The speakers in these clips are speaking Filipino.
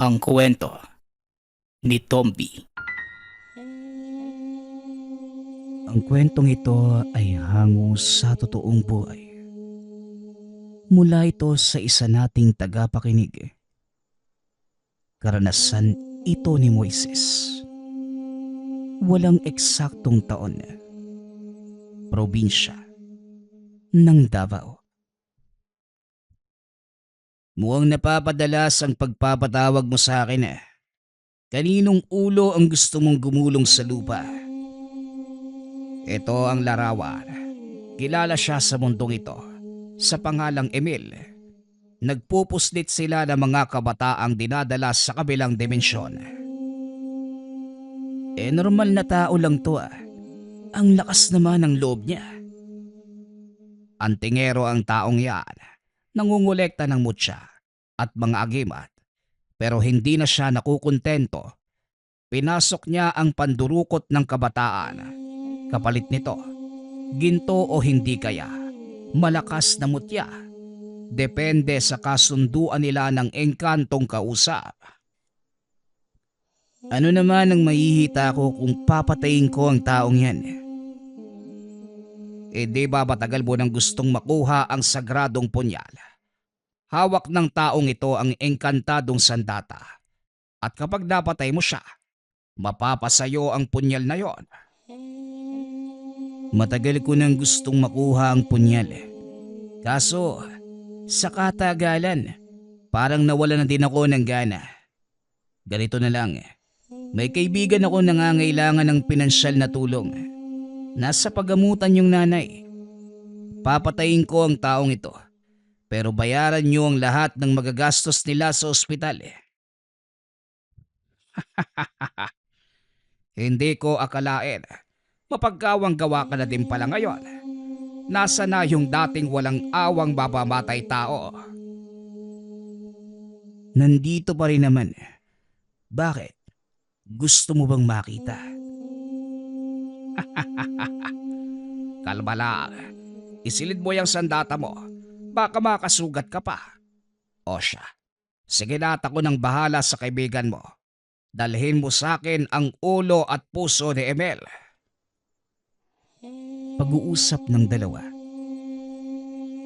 Ang kwento ni Tomby. Ang kwentong ito ay hango sa totoong buhay. Mula ito sa isa nating tagapakinig. Karanasan ito ni Moises. Walang eksaktong taon. Probinsya ng Davao. Mukhang napapadalas ang pagpapatawag mo sa akin. Kaninong ulo ang gusto mong gumulong sa lupa? Ito ang larawan. Kilala siya sa mundong ito sa pangalang Emil. Nagpupuslit sila ng mga kabataang dinadala sa kabilang dimensyon. Normal na tao lang to. Ang lakas naman ng loob niya. Antingero ang taong yan. Nangungulekta ng mutya at mga agimat. Pero hindi na siya nakukontento. Pinasok niya ang pandurukot ng kabataan. Kapalit nito, ginto o hindi kaya, malakas na mutya. Depende sa kasunduan nila ng engkantong kausap. Ano naman ang mahihita ko kung papatayin ko ang taong yan? Di ba matagal mo nang gustong makuha ang sagradong punyal? Hawak ng taong ito ang engkantadong sandata. At kapag napatay mo siya, mapapasayo ang punyal na yon. Matagal ko nang gustong makuha ang punyal. Kaso, sa katagalan, parang nawala na din ako ng gana. Ganito na lang, may kaibigan ako nangangailangan ng pinansyal na tulong. Nasa pagamutan yung nanay. Papatayin ko ang taong ito. Pero bayaran niyo ang lahat ng magagastos nila sa ospital. Hindi ko akalain. Mapagkawang gawa ka na din pala ngayon. Nasa na yung dating walang awang babamatay tao? Nandito pa rin naman. Bakit? Gusto mo bang makita? Kalma lang. Isilid mo yung sandata mo. Baka makasugat ka pa. O siya, sige na at ako nang bahala sa kaibigan mo. Dalhin mo sa akin ang ulo at puso ni Emil. Pag-uusap ng dalawa.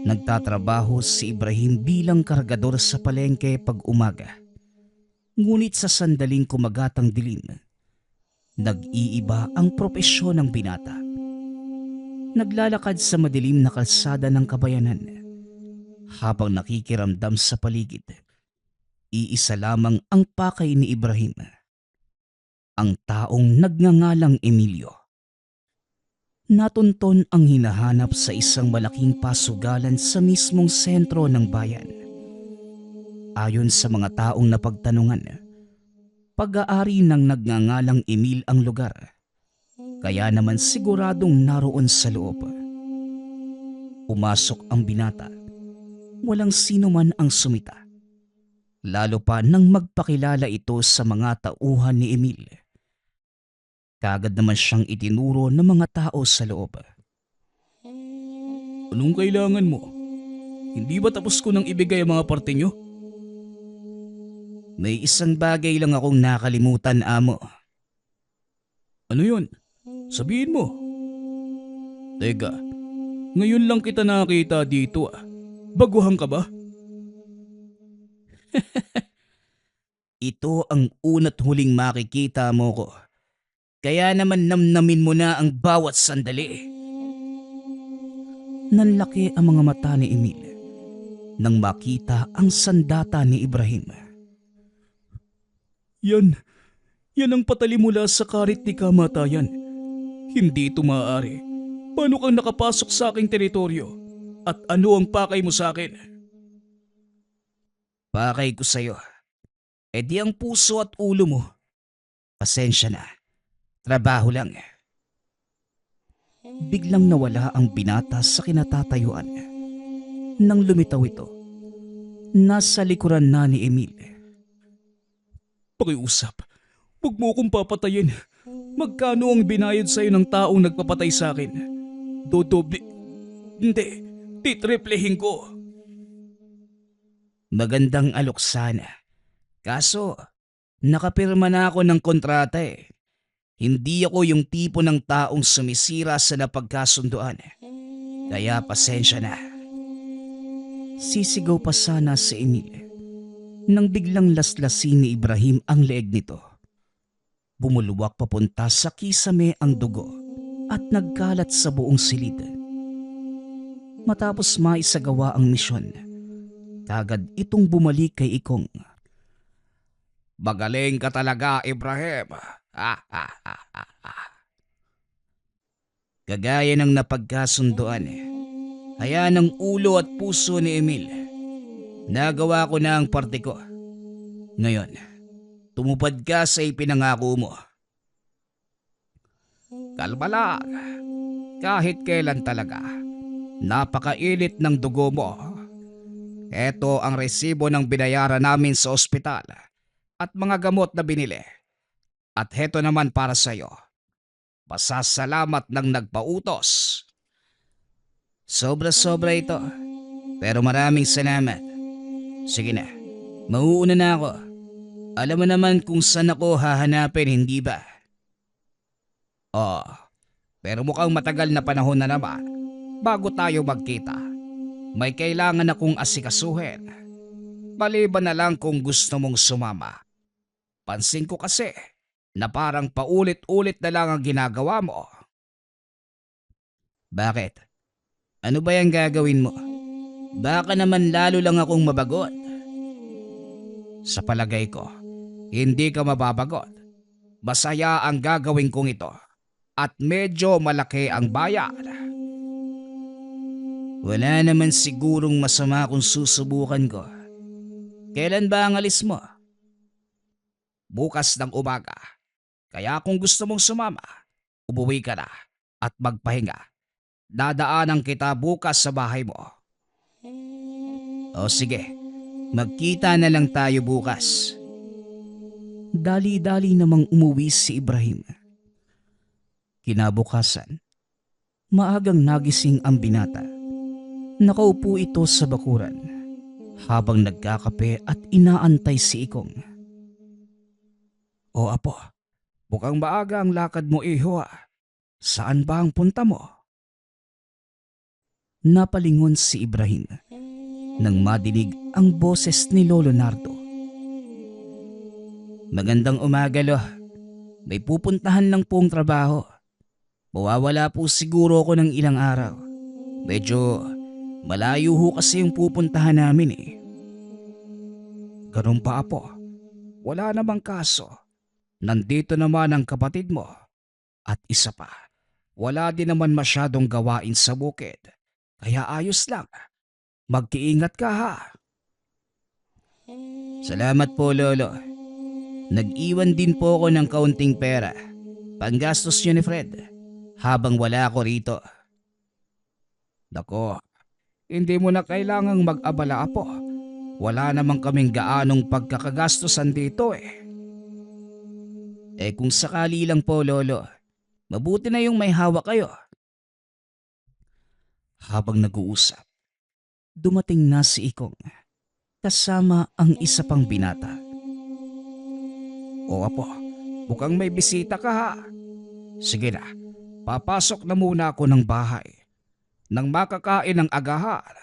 Nagtatrabaho si Ibrahim bilang kargador sa palengke pag umaga. Ngunit sa sandaling kumagatang dilim, nag-iiba ang propesyon ng binata. Naglalakad sa madilim na kalsada ng kabayanan. Habang nakikiramdam sa paligid, iisa lamang ang pakay ni Ibrahim. Ang taong nagngangalang Emilio. Natunton ang hinahanap sa isang malaking pasugalan sa mismong sentro ng bayan. Ayon sa mga taong napagtanungan, pag-aari ng nagngangalang Emil ang lugar. Kaya naman siguradong naroon sa loob. Pumasok ang binata. Walang sino man ang sumita. Lalo pa nang magpakilala ito sa mga tauhan ni Emil. Kaagad naman siyang itinuro ng mga tao sa loob. Anong kailangan mo? Hindi ba tapos ko nang ibigay ang mga parte nyo? May isang bagay lang akong nakalimutan, amo. Ano yun? Sabihin mo. Teka, ngayon lang kita nakita dito . Baguhan ka ba? Ito ang una't huling makikita mo ko. Kaya naman namnamin mo na ang bawat sandali. Nanlaki ang mga mata ni Emil nang makita ang sandata ni Ibrahim. Yan ang patali mula sa karit ni kamatayan. Hindi ito maaari. Paano kang nakapasok sa aking teritoryo? At ano ang pakay mo sa akin? Pakay ko sa'yo. Di ang puso at ulo mo. Pasensya na. Trabaho lang. Biglang nawala ang binata sa kinatatayuan. Nang lumitaw ito, nasa likuran na ni Emil. Pakiusap. Huwag mo akong papatayin. Magkano ang binayad sa'yo ng taong nagpapatay sa akin? Dodoble. Hindi. Titriplehin ko. Magandang alok sana. Kaso, nakapirma na ako ng kontrata eh. Hindi ako yung tipo ng taong sumisira sa napagkasunduan. Kaya pasensya na. Sisigaw pa sana si Emil nang biglang laslasin ni Ibrahim ang leeg nito. Bumulwak papunta sa kisame ang dugo at nagkalat sa buong silid. Matapos maisagawa ang misyon, kagad itong bumalik kay Ikong. Magaling ka talaga, Ibrahim. Kagaya ng napagkasunduan, haya ng ulo at puso ni Emil. Nagawa ko na ang parte ko. Ngayon, tumupad ka sa ipinangako mo. Kalma lang. Kahit kailan talaga. Napakainit ng dugo mo. Ito ang resibo ng binayaran namin sa ospital at mga gamot na binili. At heto naman para sa'yo. Pasasalamat ng nagpautos. Sobra-sobra ito. Pero maraming salamat. Sige na, mauuna na ako. Alam mo naman kung saan ako hahanapin, hindi ba? Oo, pero mukhang matagal na panahon na naman bago tayo magkita. May kailangan akong asikasuhin. Maliban na lang kung gusto mong sumama. Pansin ko kasi na parang paulit-ulit na lang ang ginagawa mo. Bakit? Ano ba yung gagawin mo? Baka naman lalo lang akong mabagot. Sa palagay ko, hindi ka mababagot. Masaya ang gagawin kong ito at medyo malaki ang bayad. Wala naman sigurong masama kung susubukan ko. Kailan ba ang alis mo? Bukas ng umaga. Kaya kung gusto mong sumama, umuwi ka na at magpahinga. Dadaanan kita bukas sa bahay mo. O sige, magkita na lang tayo bukas. Dali-dali namang umuwi si Ibrahim. Kinabukasan, maagang nagising ang binata. Nakaupo ito sa bakuran habang nagkakape at inaantay si Ikong. O apo, mukhang maaga ang lakad mo, iho. Saan ba ang punta mo? Napalingon si Ibrahim nang madinig ang boses ni Lolo Nardo. Magandang umaga, Lo. May pupuntahan lang pong trabaho. Mawawala po siguro ako ng ilang araw. Medyo malayo ho kasi yung pupuntahan namin eh. Ganun pa, Apo. Wala namang kaso. Nandito naman ang kapatid mo. At isa pa, wala din naman masyadong gawain sa bukid. Kaya ayos lang. Magkiingat ka ha. Salamat po, Lolo. Nag-iwan din po ako ng kaunting pera. Panggastos niyo ni Fred. Habang wala ako rito. Nako, hindi mo na kailangang mag-abala, Apo. Wala namang kaming gaanong pagkakagastosan dito eh. Kung sakali lang po, Lolo, mabuti na yung may hawak kayo. Habang nag-uusap, dumating na si Ikong kasama ang isa pang binata. O Apo, mukhang may bisita ka ha. Sige na, papasok na muna ako ng bahay nang makakain ng agahan.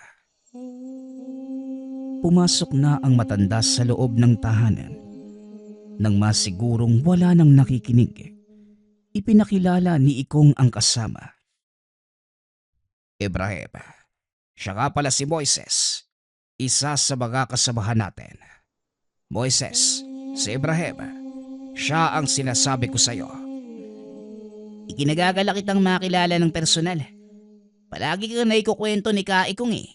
Pumasok na ang matanda sa loob ng tahanan. Nang masigurong wala nang nakikinig, ipinakilala ni Ikong ang kasama. Ibrahim, siya nga pala si Moises, isa sa mga kasamahan natin. Moises, si Ibrahim, siya ang sinasabi ko sa'yo. Ikinagagala kitang makilala ng personal. Palagi kang naikukwento ni Kaikong eh.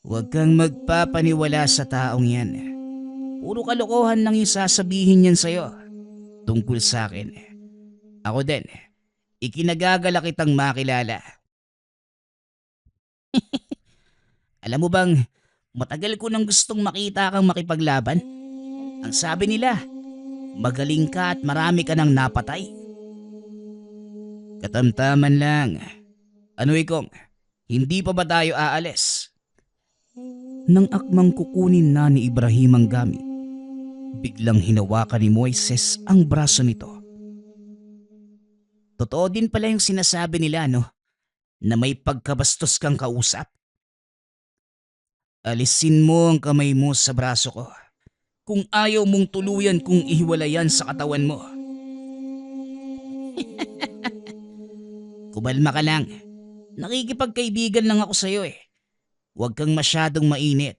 Huwag kang magpapaniwala sa taong yan. Puro kalokohan lang yung sasabihin niyan sa'yo. Tungkol sa akin. Ako din, ikinagagala kitang makilala. Alam mo bang, matagal ko nang gustong makita kang makipaglaban. Ang sabi nila, magaling ka at marami ka nang napatay. Katamtaman lang. Ano Ikong, hindi pa ba tayo aalis? Nang akmang kukunin na ni Ibrahim ang gamit, biglang hinawakan ni Moises ang braso nito. Totoo din pala yung sinasabi nila, no? Na may pagkabastos kang kausap. Alisin mo ang kamay mo sa braso ko kung ayaw mong tuluyan kung ihiwalayan sa katawan mo. Kumalma ka lang. Nakikipagkaibigan lang ako sa'yo eh. Huwag kang masyadong mainit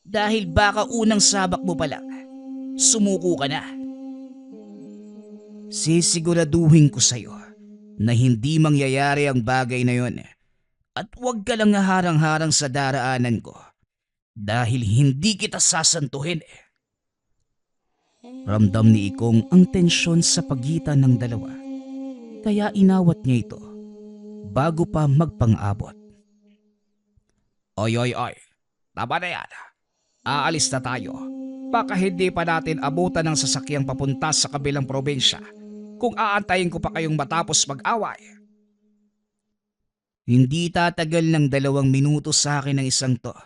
dahil baka unang sabak mo pa lang, sumuko ka na. Sisiguraduhin ko sa'yo na hindi mangyayari ang bagay na yon at huwag ka lang harang-harang sa daraanan ko dahil hindi kita sasantuhin eh. Ramdam ni Ikong ang tensyon sa pagitan ng dalawa, kaya inawat niya ito bago pa magpang-abot. Oy, tama na yan. Aalis na tayo. Baka hindi pa natin abutan ng sasakyang papunta sa kabilang probinsya kung aantayin ko pa kayong matapos mag-away. Hindi tatagal ng 2 minuto sa akin ang isang to,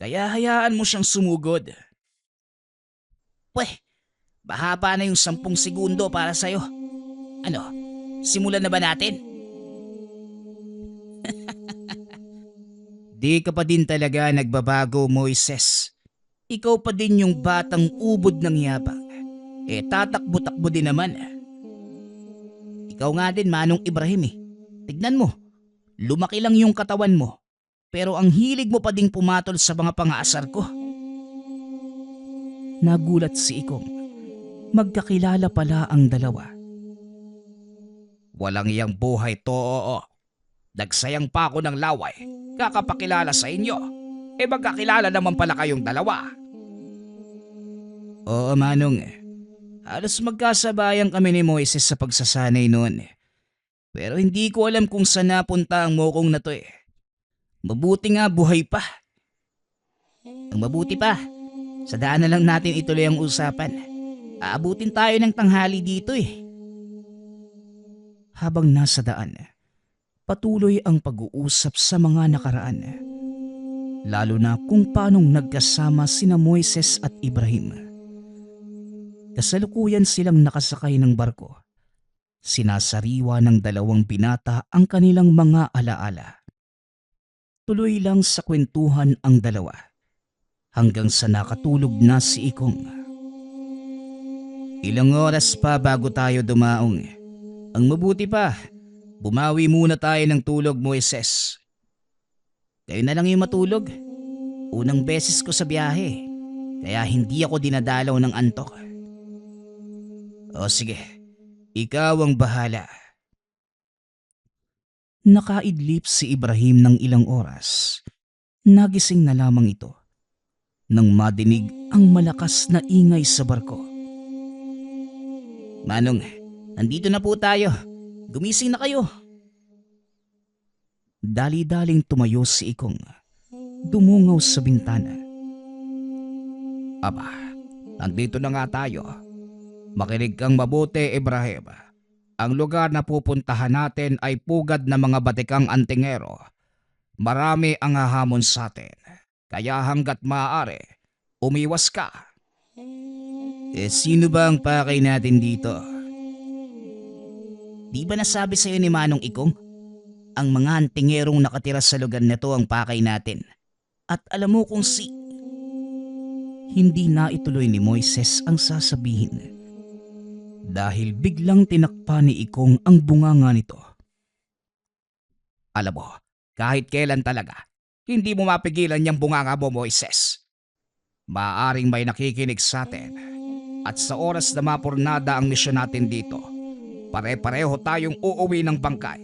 kaya hayaan mo siyang sumugod. Pweh, mahaba na yung 10 segundo para sa'yo. Ano, simulan na ba natin? Di ka pa din talaga nagbabago, Moises. Ikaw pa din yung batang ubod ng yabang. Tatakbo-takbo din naman. Ikaw nga din, Manong Ibrahim eh. Tignan mo, lumaki lang yung katawan mo, pero ang hilig mo pa ding pumatol sa mga pangaasar ko. Nagulat si Ikong. Magkakilala pala ang dalawa. Walang iyang buhay to, oo. Nagsayang pa ako ng laway, kakapakilala sa inyo. Magkakilala naman pala kayong dalawa. Oo, Manong. Halos magkasabayan kami ni Moises sa pagsasanay noon. Pero hindi ko alam kung saan napunta ang mokong na to eh. Mabuti nga buhay pa. Ang mabuti pa, sa daan na lang natin ituloy ang usapan. Aabutin tayo ng tanghali dito eh. Habang nasa daan, patuloy ang pag-uusap sa mga nakaraan. Lalo na kung paanong nagkasama sina Moises at Ibrahim. Kasalukuyan silang nakasakay ng barko. Sinasariwa ng 2 binata ang kanilang mga alaala. Tuloy lang sa kwentuhan ang dalawa hanggang sa nakatulog na si Ikong. Ilang oras pa bago tayo dumaong. Ang mabuti pa, bumawi muna tayo ng tulog, Moises. Kayo na lang yung matulog. Unang beses ko sa biyahe, kaya hindi ako dinadalaw ng antok. O sige, ikaw ang bahala. Nakaidlip si Ibrahim ng ilang oras. Nagising na lamang ito nang madinig ang malakas na ingay sa barko. Manong, nandito na po tayo. Gumising na kayo. Dali-daling tumayo si Ikong. Dumungaw sa bintana. Aba, nandito na nga tayo. Makinig kang mabuti, Ibrahim. Ang lugar na pupuntahan natin ay pugad na mga batikang antingero. Marami ang hahamon sa atin. Kaya hanggat maaari, umiwas ka. Sino ba ang pakay natin dito? Di ba nasabi sa'yo ni Manong Ikong? Ang mga antingerong nakatira sa lugar na to ang pakay natin. At alam mo kung Hindi na ituloy ni Moises ang sasabihin. Dahil biglang tinakpa ni Ikong ang bunganga nito. Alam mo, kahit kailan talaga, hindi mo mapigilan yung bunganga mo, Moises. Maaring may nakikinig sa atin. At sa oras na mapurnada ang misyon natin dito, pare-pareho tayong uuwi ng bangkay.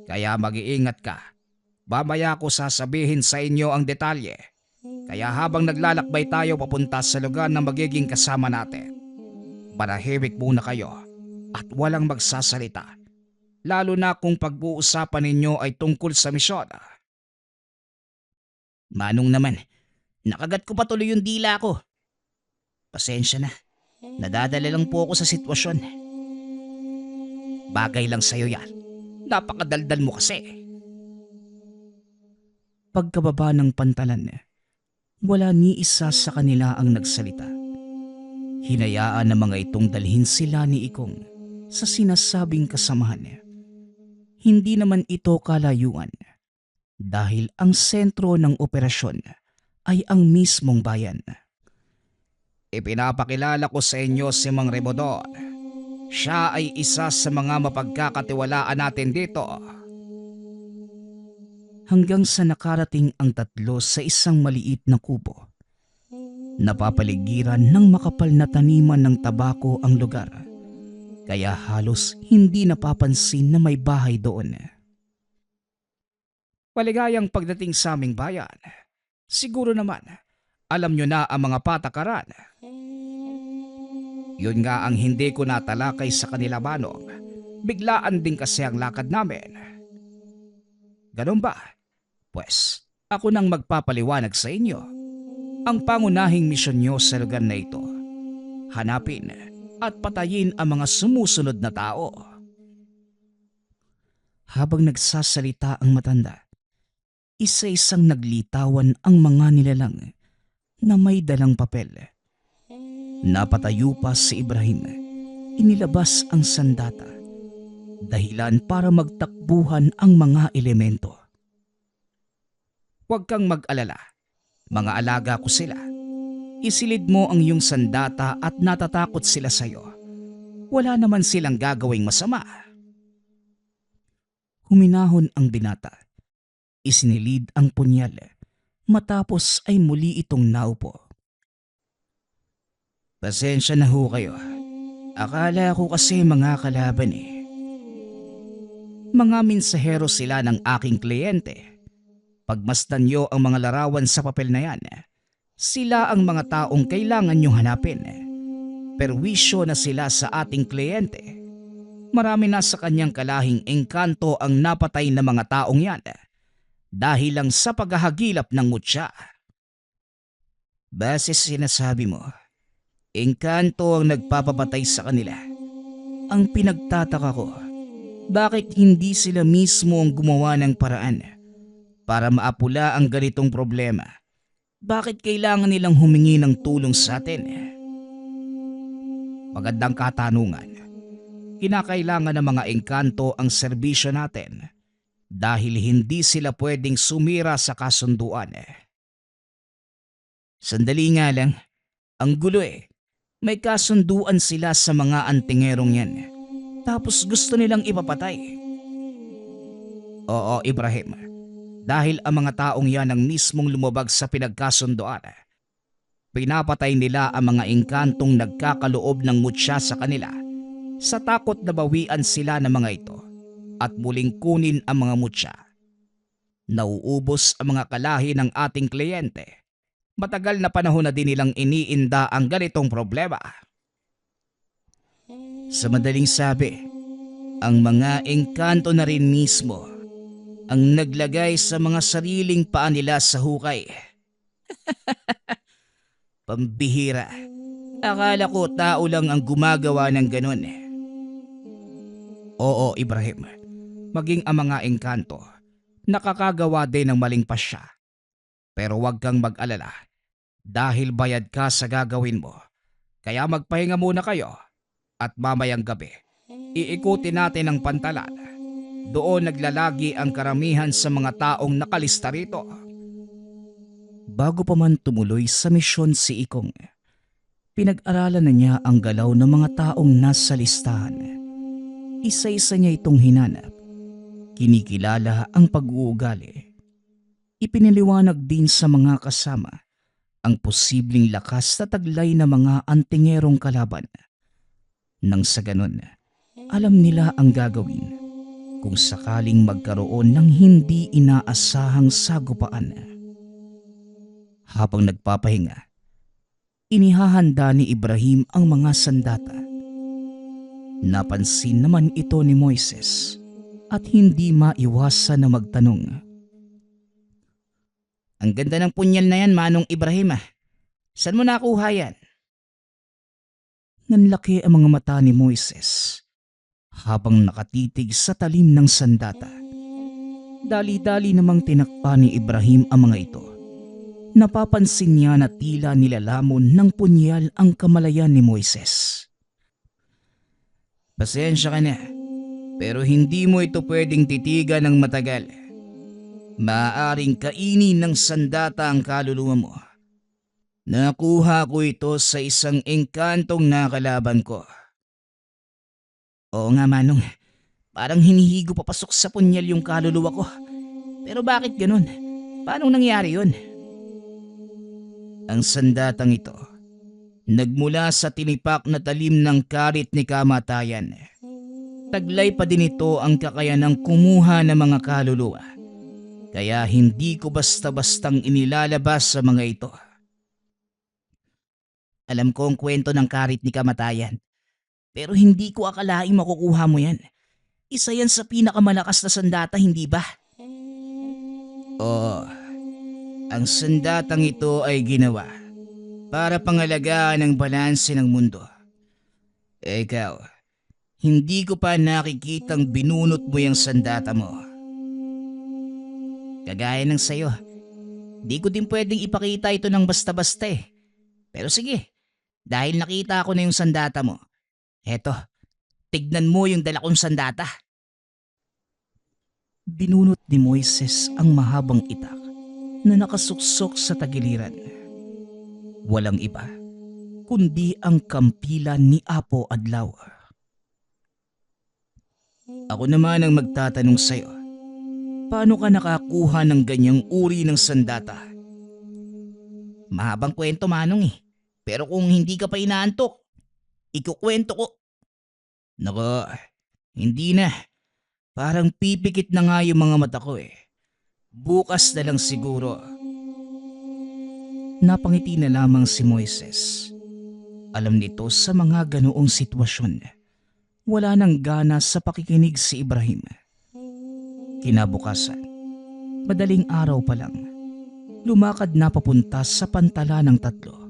Kaya mag-iingat ka. Mamaya ko sasabihin sa inyo ang detalye. Kaya habang naglalakbay tayo papunta sa lugar na magiging kasama natin, manahimik muna kayo at walang magsasalita. Lalo na kung pag-uusapan ninyo ay tungkol sa misyon. Manong naman, nakagat ko pa tuloy yung dila ko. Pasensya na. Nadadala lang po ako sa sitwasyon. Bagay lang sa'yo yan. Napakadaldal mo kasi. Pagkababa ng pantalan, Wala ni isa sa kanila ang nagsalita. Hinayaan ng mga itong dalhin sila ni Ikong sa sinasabing kasamahan. Hindi naman ito kalayuan dahil ang sentro ng operasyon ay ang mismong bayan. Ipinapakilala ko sa inyo si Mang Remodor. Siya ay isa sa mga mapagkakatiwalaan natin dito. Hanggang sa nakarating ang tatlo sa isang maliit na kubo. Napapaligiran ng makapal na taniman ng tabako ang lugar. Kaya halos hindi napapansin na may bahay doon. Maligayang pagdating sa aming bayan. Siguro naman, alam nyo na ang mga patakaran. Yun nga ang hindi ko natalakay sa kanila, Manong. Biglaan din kasi ang lakad namin. Ganun ba? Pues, ako nang magpapaliwanag sa inyo. Ang pangunahing misyon nyo sa lugar na ito, hanapin at patayin ang mga sumusunod na tao. Habang nagsasalita ang matanda, isa-isang naglitawan ang mga nilalang na may dalang papel. Napatayo pa si Ibrahim. Inilabas ang sandata. Dahilan para magtakbuhan ang mga elemento. Huwag kang mag-alala. Mga alaga ko sila. Isilid mo ang iyong sandata at natatakot sila sa'yo. Wala naman silang gagawing masama. Huminahon ang binata. Isinilid ang punyal. Matapos ay muli itong naupo. Pasensya na ho kayo. Akala ko kasi mga kalaban eh. Mga mensahero sila ng aking kliyente. Pagmasdan nyo ang mga larawan sa papel na yan, sila ang mga taong kailangan nyong hanapin. Perwisyo na sila sa ating kliyente. Marami na sa kanyang kalahing engkanto ang napatay na mga taong yan dahil lang sa paghahagilap ng mutya. Base sa sinasabi mo, engkanto ang nagpapapatay sa kanila. Ang pinagtataka ko, bakit hindi sila mismo ang gumawa ng paraan para maapula ang ganitong problema? Bakit kailangan nilang humingi ng tulong sa atin? Magandang katanungan. Kinakailangan ng mga engkanto ang serbisyo natin dahil hindi sila pwedeng sumira sa kasunduan. Sandali nga lang, ang gulo eh. May kasunduan sila sa mga antingerong yan. Tapos gusto nilang ipapatay. Oo, Ibrahim. Dahil ang mga taong yan ang mismong lumabag sa pinagkasunduan. Pinapatay nila ang mga engkantong nagkakaloob ng mutya sa kanila sa takot na bawian sila ng mga ito at muling kunin ang mga mutya. Nauubos ang mga kalahi ng ating kliyente. Matagal na panahon na din nilang iniinda ang ganitong problema. Sa madaling sabi, ang mga engkanto na rin mismo ang naglagay sa mga sariling paa nila sa hukay. Pambihira. Akala ko tao lang ang gumagawa ng ganun. Oo, Ibrahim. Maging ang mga engkanto, nakakagawa din ng maling pasya. Pero huwag kang mag-alala dahil bayad ka sa gagawin mo. Kaya magpahinga muna kayo at mamayang gabi, iikutin natin ang pantalan. Doon naglalagi ang karamihan sa mga taong nakalista rito. Bago pa man tumuloy sa misyon si Ikong, pinag-aralan na niya ang galaw ng mga taong nasa listahan. Isa-isa niya itong hinanap. Kinikilala ang pag-uugali. Ipiniliwanag din sa mga kasama ang posibleng lakas na taglay ng mga antingerong kalaban. Nang sa ganun, alam nila ang gagawin kung sakaling magkaroon ng hindi inaasahang sagupaan. Habang nagpapahinga, inihahanda ni Ibrahim ang mga sandata. Napansin naman ito ni Moises at hindi maiwasan na magtanong. Ang ganda ng punyal na yan, Manong Ibrahim. Saan mo nakuha yan? Nanlaki ang mga mata ni Moises habang nakatitig sa talim ng sandata. Dali-dali namang tinakpa ni Ibrahim ang mga ito. Napapansin niya na tila nilalamon ng punyal ang kamalayan ni Moises. Pasensya ka na, pero hindi mo ito pwedeng titigan ng matagal. Maaaring kainin ng sandata ang kaluluwa mo. Nakuha ko ito sa isang engkantong nakalaban ko. Oo nga Manong, parang hinihigo papasok sa punyal yung kaluluwa ko. Pero bakit ganun? Paano nangyari yun? Ang sandatang ito, nagmula sa tinipak na talim ng karit ni kamatayan. Taglay pa din ito ang kakayanang kumuha ng mga kaluluwa. Kaya hindi ko basta-bastang inilalabas sa mga ito. Alam ko ang kwento ng karit ni kamatayan. Pero hindi ko akalaing makukuha mo yan. Isa yan sa pinakamalakas na sandata, hindi ba? Oo. Ang sandatang ito ay ginawa para pangalagaan ang balanse ng mundo. Ikaw, hindi ko pa nakikitang binunot mo yung sandata mo. Kagaya ng sayo, di ko din pwedeng ipakita ito ng basta-basta eh. Pero sige, dahil nakita ko na yung sandata mo, eto, tignan mo yung dala kong sandata. Binunot ni Moises ang mahabang itak na nakasuksok sa tagiliran. Walang iba, kundi ang kampilan ni Apo Adlaw. Ako naman ang magtatanong sa'yo, paano ka nakakuha ng ganyang uri ng sandata? Mahabang kwento Manong eh, pero kung hindi ka pa inaantok, ikukwento ko. Nako, hindi na. Parang pipikit na nga yung mga mata ko eh. Bukas na lang siguro. Napangiti na lamang si Moises. Alam nito sa mga ganoong sitwasyon, wala nang gana sa pakikinig si Ibrahim. Kinabukasan, madaling araw pa lang, lumakad na papunta sa pantala ng tatlo.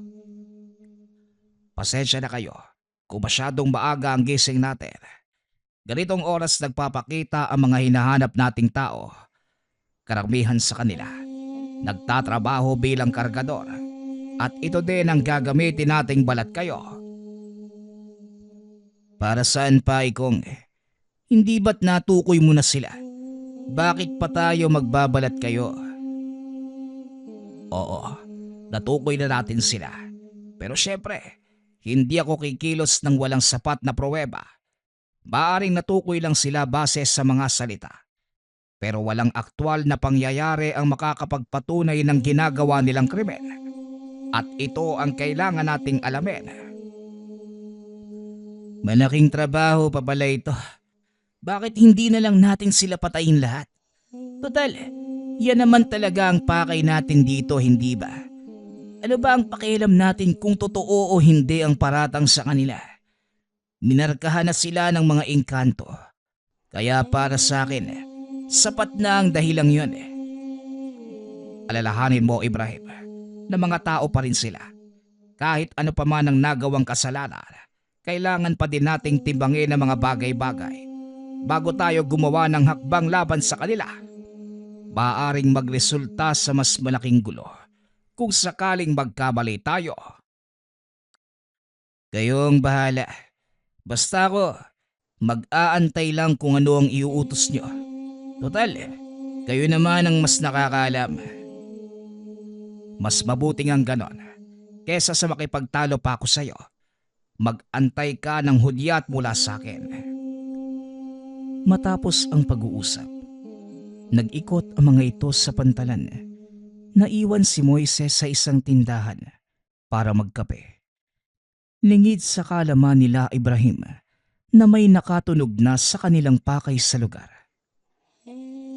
Pasensya na kayo kung masyadong maaga ang gising natin. Ganitong oras nagpapakita ang mga hinahanap nating tao. Karamihan sa kanila nagtatrabaho bilang kargador at ito din ang gagamitin nating balat kayo. Para saan pa Ikong? Hindi ba't natukoy mo na sila? Bakit pa tayo magbabalat kayo? Oo, natukoy na natin sila. Pero syempre, hindi ako kikilos ng walang sapat na pruweba. Maaring natukoy lang sila base sa mga salita. Pero walang aktwal na pangyayari ang makakapagpatunay ng ginagawa nilang krimen. At ito ang kailangan nating alamin. Malaking trabaho pa pala ito. Bakit hindi na lang natin sila patayin lahat? Total, yan naman talaga ang pakay natin dito, hindi ba? Ano ba ang pakialam natin kung totoo o hindi ang paratang sa kanila? Minarkahan na sila ng mga engkanto. Kaya para sa akin, sapat na ang dahilang yun. Alalahanin mo Ibrahim, na mga tao pa rin sila. Kahit ano pa man ang nagawang kasalanan, kailangan pa din nating timbangin ang mga bagay-bagay bago tayo gumawa ng hakbang laban sa kanila. Maaring magresulta sa mas malaking gulo kung sakaling magkamali tayo. Kayong bahala. Basta ako, mag-aantay lang kung ano ang iuutos nyo. Total, kayo naman ang mas nakakaalam. Mas mabuting ang ganon, kesa sa makipagtalo pa ako sa'yo. Mag-antay ka ng hudyat mula sa akin. Matapos ang pag-uusap, nag-ikot ang mga ito sa pantalan. Naiwan si Moises sa isang tindahan para magkape. Lingid sa kaalaman nila Ibrahim na may nakatunog na sa kanilang pakay sa lugar.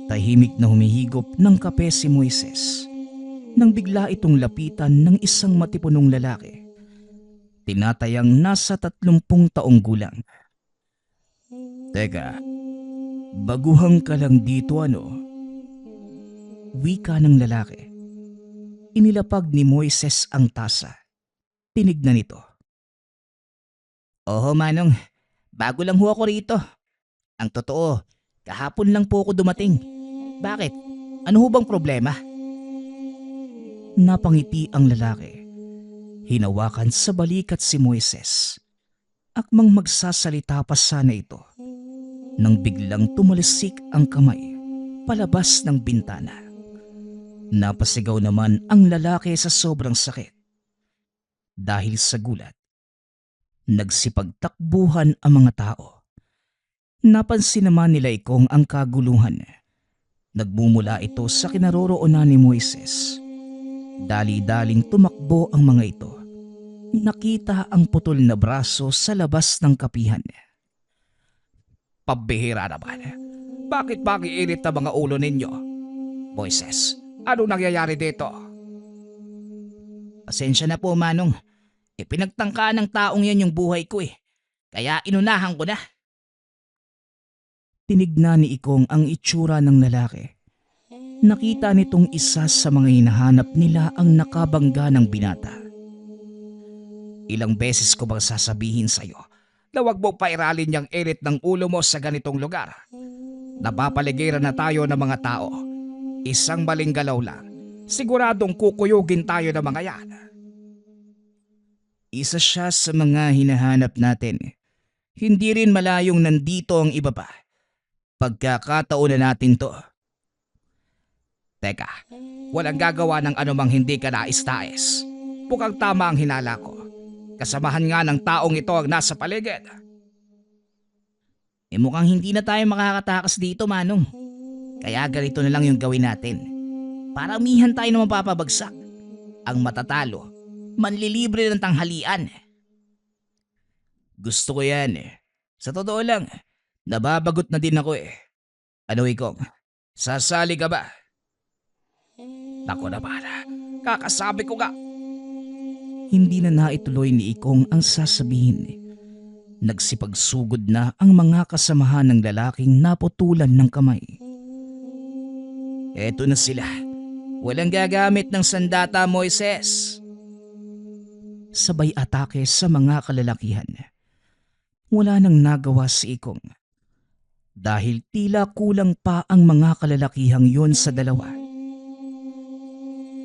Tahimik na humihigop ng kape si Moises nang bigla itong lapitan ng isang matipunong lalaki. Tinatayang nasa 30 taong gulang. Teka, baguhang ka lang dito ano? Wika ng lalaki. Inilapag ni Moises ang tasa. Tinignan ito. Oo Manong, bago lang ho ako rito. Ang totoo, kahapon lang po ako dumating. Bakit? Ano ho bang problema? Napangiti ang lalaki. Hinawakan sa balikat si Moises. Akmang magsasalita pa sana ito nang biglang tumalisik ang kamay palabas ng bintana. Napasigaw naman ang lalaki sa sobrang sakit. Dahil sa gulat, nagsipagtakbuhan ang mga tao. Napansin naman nila Ikong ang kaguluhan. Nagmumula ito sa kinaroroonan ni Moises. Dali-daling tumakbo ang mga ito. Nakita ang putol na braso sa labas ng kapihan. Pabihira naman. Bakit ba iinit na mga ulo ninyo? Moises, ano nangyayari dito? Pasensya na po, Manong. Ipinagtangka ng taong yan yung buhay ko eh. Kaya inunahan ko na. Tinignan ni Ikong ang itsura ng lalaki. Nakita nitong isa sa mga hinahanap nila ang nakabangga ng binata. Ilang beses ko bang sasabihin sa'yo na huwag mo pairalin yung init ng ulo mo sa ganitong lugar? Napapaligiran na tayo ng mga tao. Isang maling galaw lang, siguradong kukuyugin tayo ng mga yan. Isa siya sa mga hinahanap natin. Hindi rin malayong nandito ang iba pa. Pagkakataon na natin to. Teka, walang gagawa ng anumang hindi ka nais-nais. Mukhang tama ang hinala ko. Kasamahan nga ng taong ito ang nasa paligid. Mukhang hindi na tayo makakatakas dito, Manong. Kaya ganito na lang yung gawin natin. Paramihan tayo na mapapabagsak. Ang matatalo, manlilibre ng tanghalian. Gusto ko yan eh. Sa totoo lang, nababagot na din ako eh. Ano Ikong, sasali ka ba? Naku naman, kakasabi ko nga. Hindi na naituloy ni Ikong ang sasabihin. Nagsipagsugod na ang mga kasamahan ng lalaking naputulan ng kamay. Eto na sila. Walang gagamit ng sandata, Moises. Sabay atake sa mga kalalakihan. Wala nang nagawa si Ikong. Dahil tila kulang pa ang mga kalalakihang yun sa dalawa.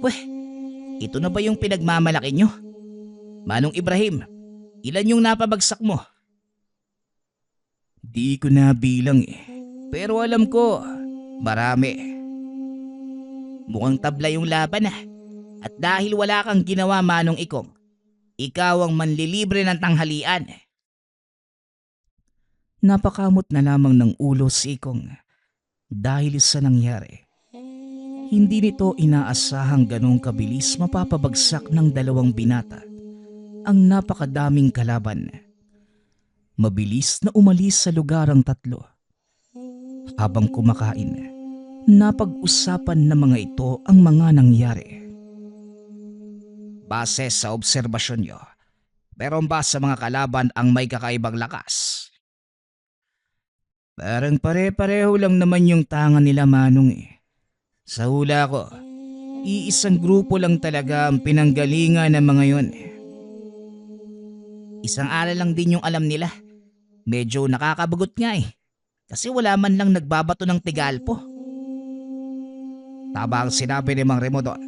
Weh, ito na ba yung pinagmamalaki nyo? Manong Ibrahim, ilan yung napabagsak mo? Di ko na bilang eh. Pero alam ko, marami. Mukhang tabla yung laban ah. At dahil wala kang ginawa, Manong Ikong, ikaw ang manlilibre ng tanghalian. Napakamot na lamang ng ulo si Ikong dahil sa nangyari. Hindi nito inaasahang ganong kabilis mapapabagsak ng dalawang binata ang napakadaming kalaban. Mabilis na umalis sa lugar ang tatlo. Habang kumakain, napag-usapan ng mga ito ang mga nangyari. Base sa obserbasyon nyo, meron ba sa mga kalaban ang may kakaibang lakas? Parang pare-pareho lang naman yung tangan nila, Manong eh. Sa hula ko, iisang grupo lang talaga ang pinanggalingan ng mga yon. Isang aral lang din yung alam nila. Medyo nakakabagot nga eh. Kasi wala man lang nagbabato ng tigalpo. Tama ang sinabi ni Mang Remo doon.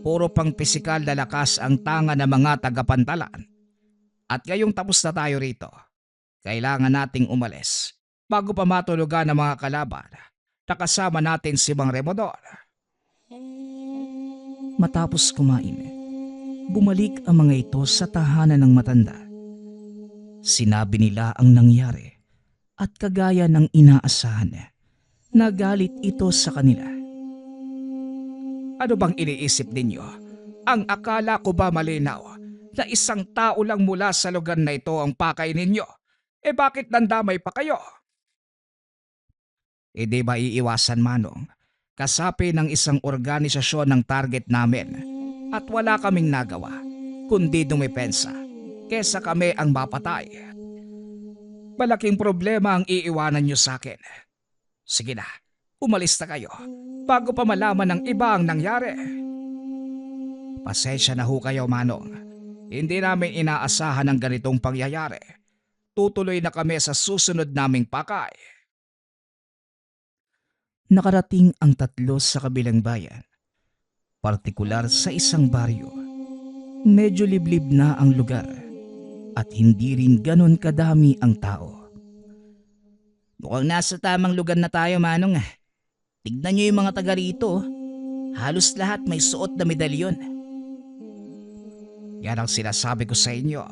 Puro pang pisikal na lakas ang tanga ng mga tagapantalan. At ngayong tapos na tayo rito, kailangan nating umalis bago pa matulugan ng mga kalaban. Nakasama natin si Mang Remodor. Matapos kumain, bumalik ang mga ito sa tahanan ng matanda. Sinabi nila ang nangyari at kagaya ng inaasahan, nagalit ito sa kanila. Ano bang iniisip ninyo? Ang akala ko ba malinaw na isang tao lang mula sa lugar na ito ang pakay ninyo? Bakit nandamay pa kayo? Di ba iiwasan, Manong? Kasapi ng isang organisasyon ng target namin at wala kaming nagawa kundi dumepensa kesa kami ang mapatay. Malaking problema ang iiwanan nyo sa akin. Sige na, umalis na kayo bago pa malaman ng iba ang nangyari. Pasensya na ho kayo, Manong. Hindi namin inaasahan ang ganitong pangyayari. Tutuloy na kami sa susunod naming pakay. Nakarating ang tatlo sa kabilang bayan. partikular sa isang baryo. Medyo liblib na ang lugar at hindi rin ganon kadami ang tao. Mukhang nasa tamang lugar na tayo, Manong. Tignan niyo yung mga taga rito. Halos lahat may suot na medalyon. Yan ang sinasabi ko sa inyo.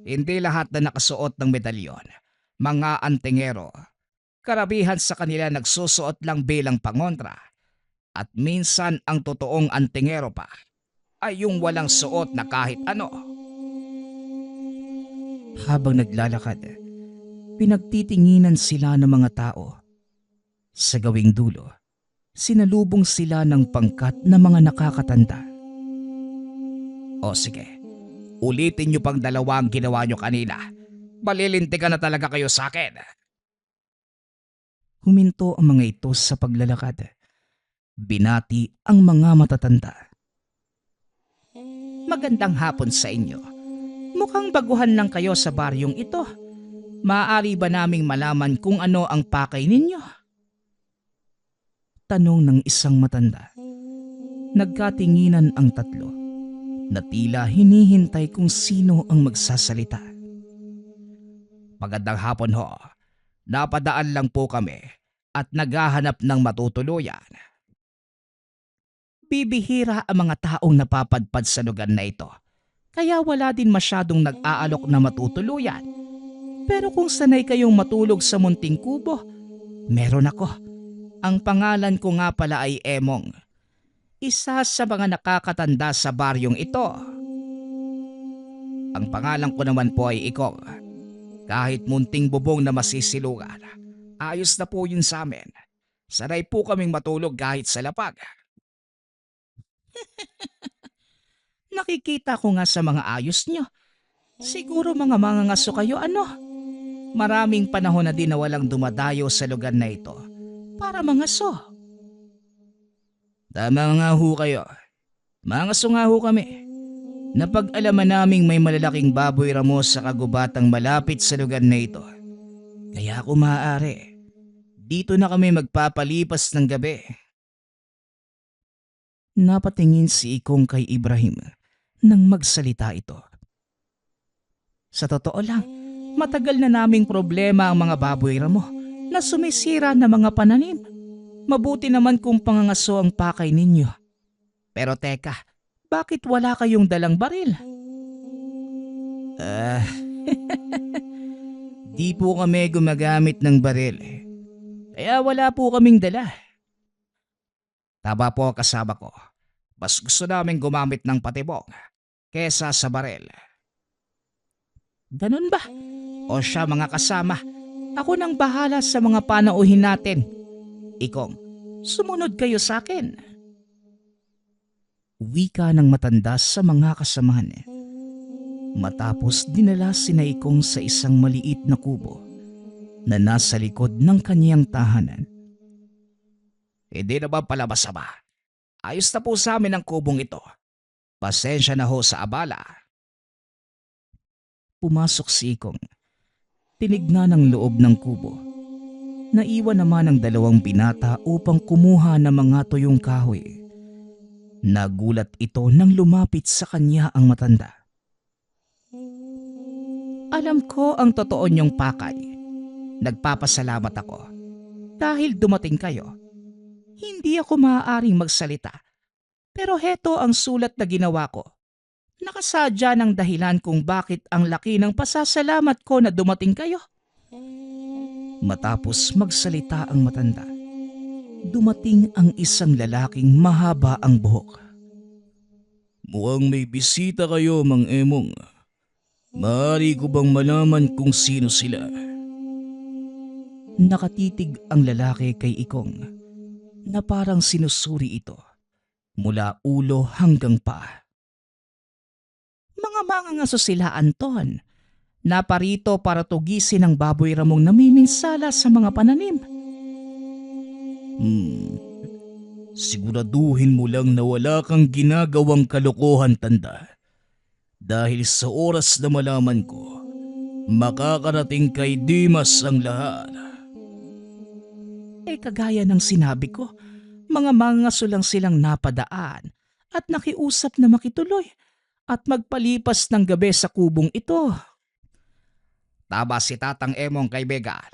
Hindi lahat na nakasuot ng medalyon, mga antingero. Karamihan sa kanila nagsusuot lang bilang pangontra. At minsan ang totoong antingero pa ay yung walang suot na kahit ano. Habang naglalakad, pinagtitinginan sila ng mga tao. Sa gawing dulo, sinalubong sila ng pangkat na mga nakakatanda. O sige, ulitin niyo pang dalawa ang ginawa niyo kanina. Malilintikan na talaga kayo sa akin. Huminto ang mga ito sa paglalakad. Binati ang mga matatanda. Magandang hapon sa inyo. Mukhang baguhan lang kayo sa baryong ito. Maaari ba naming malaman kung ano ang pakay ninyo? Tanong ng isang matanda. Nagkatinginan ang tatlo na tila hinihintay kung sino ang magsasalita. Magandang hapon ho. Napadaan lang po kami at naghahanap ng matutuluyan. Bibihira ang mga taong napapadpad sa lugar na ito, kaya wala din masyadong nag-aalok na matutuluyan. Pero kung sanay kayong matulog sa munting kubo, meron ako. Ang pangalan ko nga pala ay Emong. Isa sa mga nakakatanda sa baryong ito. Ang pangalan ko naman po ay Ikong. Kahit munting bubong na masisilugan, ayos na po yun sa amin. Sanay po kaming matulog kahit sa lapag. Nakikita ko nga sa mga ayos nyo. Siguro mga mangangaso kayo ano? Maraming panahon na din na walang dumadayo sa lugar na ito para mangaso. Tama nga ho kayo. Mangaso nga ho kami. Napag-alaman naming may malalaking baboy ramo sa kagubatang malapit sa lugar na ito. Kaya kung maaari, dito na kami magpapalipas ng gabi. Napatingin si Ikong kay Ibrahim nang magsalita ito. Sa totoo lang, matagal na naming problema ang mga baboy ramo na sumisira na mga pananim. Mabuti naman kung pangangaso ang pakay ninyo. Pero teka, bakit wala kayong dalang baril? Di po kami gumagamit ng baril. Kaya wala po kaming dala. Tama po kasama ko. Mas gusto namin gumamit ng patibong kesa sa baril. Ganun ba? O siya mga kasama, ako nang bahala sa mga panauhin natin. Ikong, sumunod kayo sa akin. Wika ng matanda sa mga kasamahan. Matapos dinala sina Ikong sa isang maliit na kubo na nasa likod ng kaniyang tahanan. Hindi naman pala masama. Ayos na po sa amin ang kubong ito. Pasensya na ho sa abala. Pumasok si Ikong. Tinignan ang loob ng kubo. Naiwan naman ang dalawang binata upang kumuha ng mga tuyong kahoy. Nagulat ito nang lumapit sa kanya ang matanda. Alam ko ang totoo niyong pakay. Nagpapasalamat ako. Dahil dumating kayo, hindi ako maaaring magsalita. Pero heto ang sulat na ginawa ko. Nakasadya ng dahilan kung bakit ang laki ng pasasalamat ko na dumating kayo. Matapos magsalita ang matanda, dumating ang isang lalaking mahaba ang buhok. Mukhang may bisita kayo, Mang Emong. Maaari ko bang malaman kung sino sila? Nakatitig ang lalaki kay Ikong na parang sinusuri ito mula ulo hanggang paa. Mga mangangaso sila, Anton. Naparito para tugisin ang baboy ramong namiminsala sa mga pananim. Siguraduhin mo lang na wala kang ginagawang kalokohan, tanda. Dahil sa oras na malaman ko, makakarating kay Dimas ang lahat. Kagaya ng sinabi ko, mga mangangaso lang silang napadaan at nakiusap na makituloy at magpalipas ng gabi sa kubong ito. Tama si Tatang Emong, kaibigan.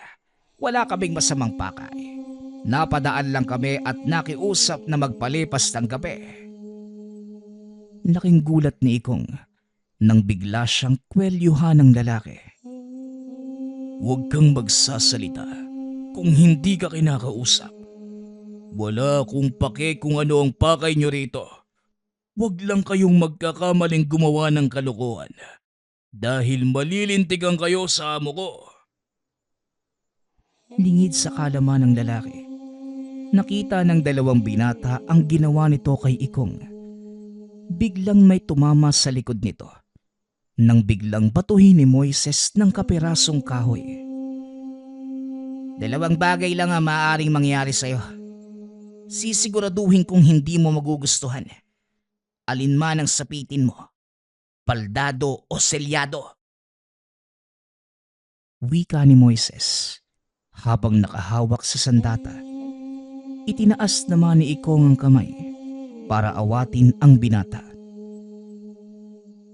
Wala kaming masamang pakay. Napadaan lang kami at nakiusap na magpalipas ng gabi. Laking gulat ni Ikong nang bigla siyang kwelyuhan ng lalaki. Huwag kang magsasalita kung hindi ka kinakausap. Wala akong pake kung ano ang pakay nyo rito. Huwag lang kayong magkakamaling gumawa ng kalokohan dahil malilintigan kayo sa amo ko. Lingid sa kalaman ng lalaki, nakita ng dalawang binata ang ginawa nito kay Ikong. Biglang may tumama sa likod nito nang biglang batuhin ni Moises ng kapirasong kahoy. Dalawang bagay lang ang maaaring mangyari sa'yo. Sisiguraduhin kong hindi mo magugustuhan. Alinman ang sapitin mo, paldado o selyado. Wika ni Moises habang nakahawak sa sandata. Itinaas naman ni Ikong ang kamay para awatin ang binata.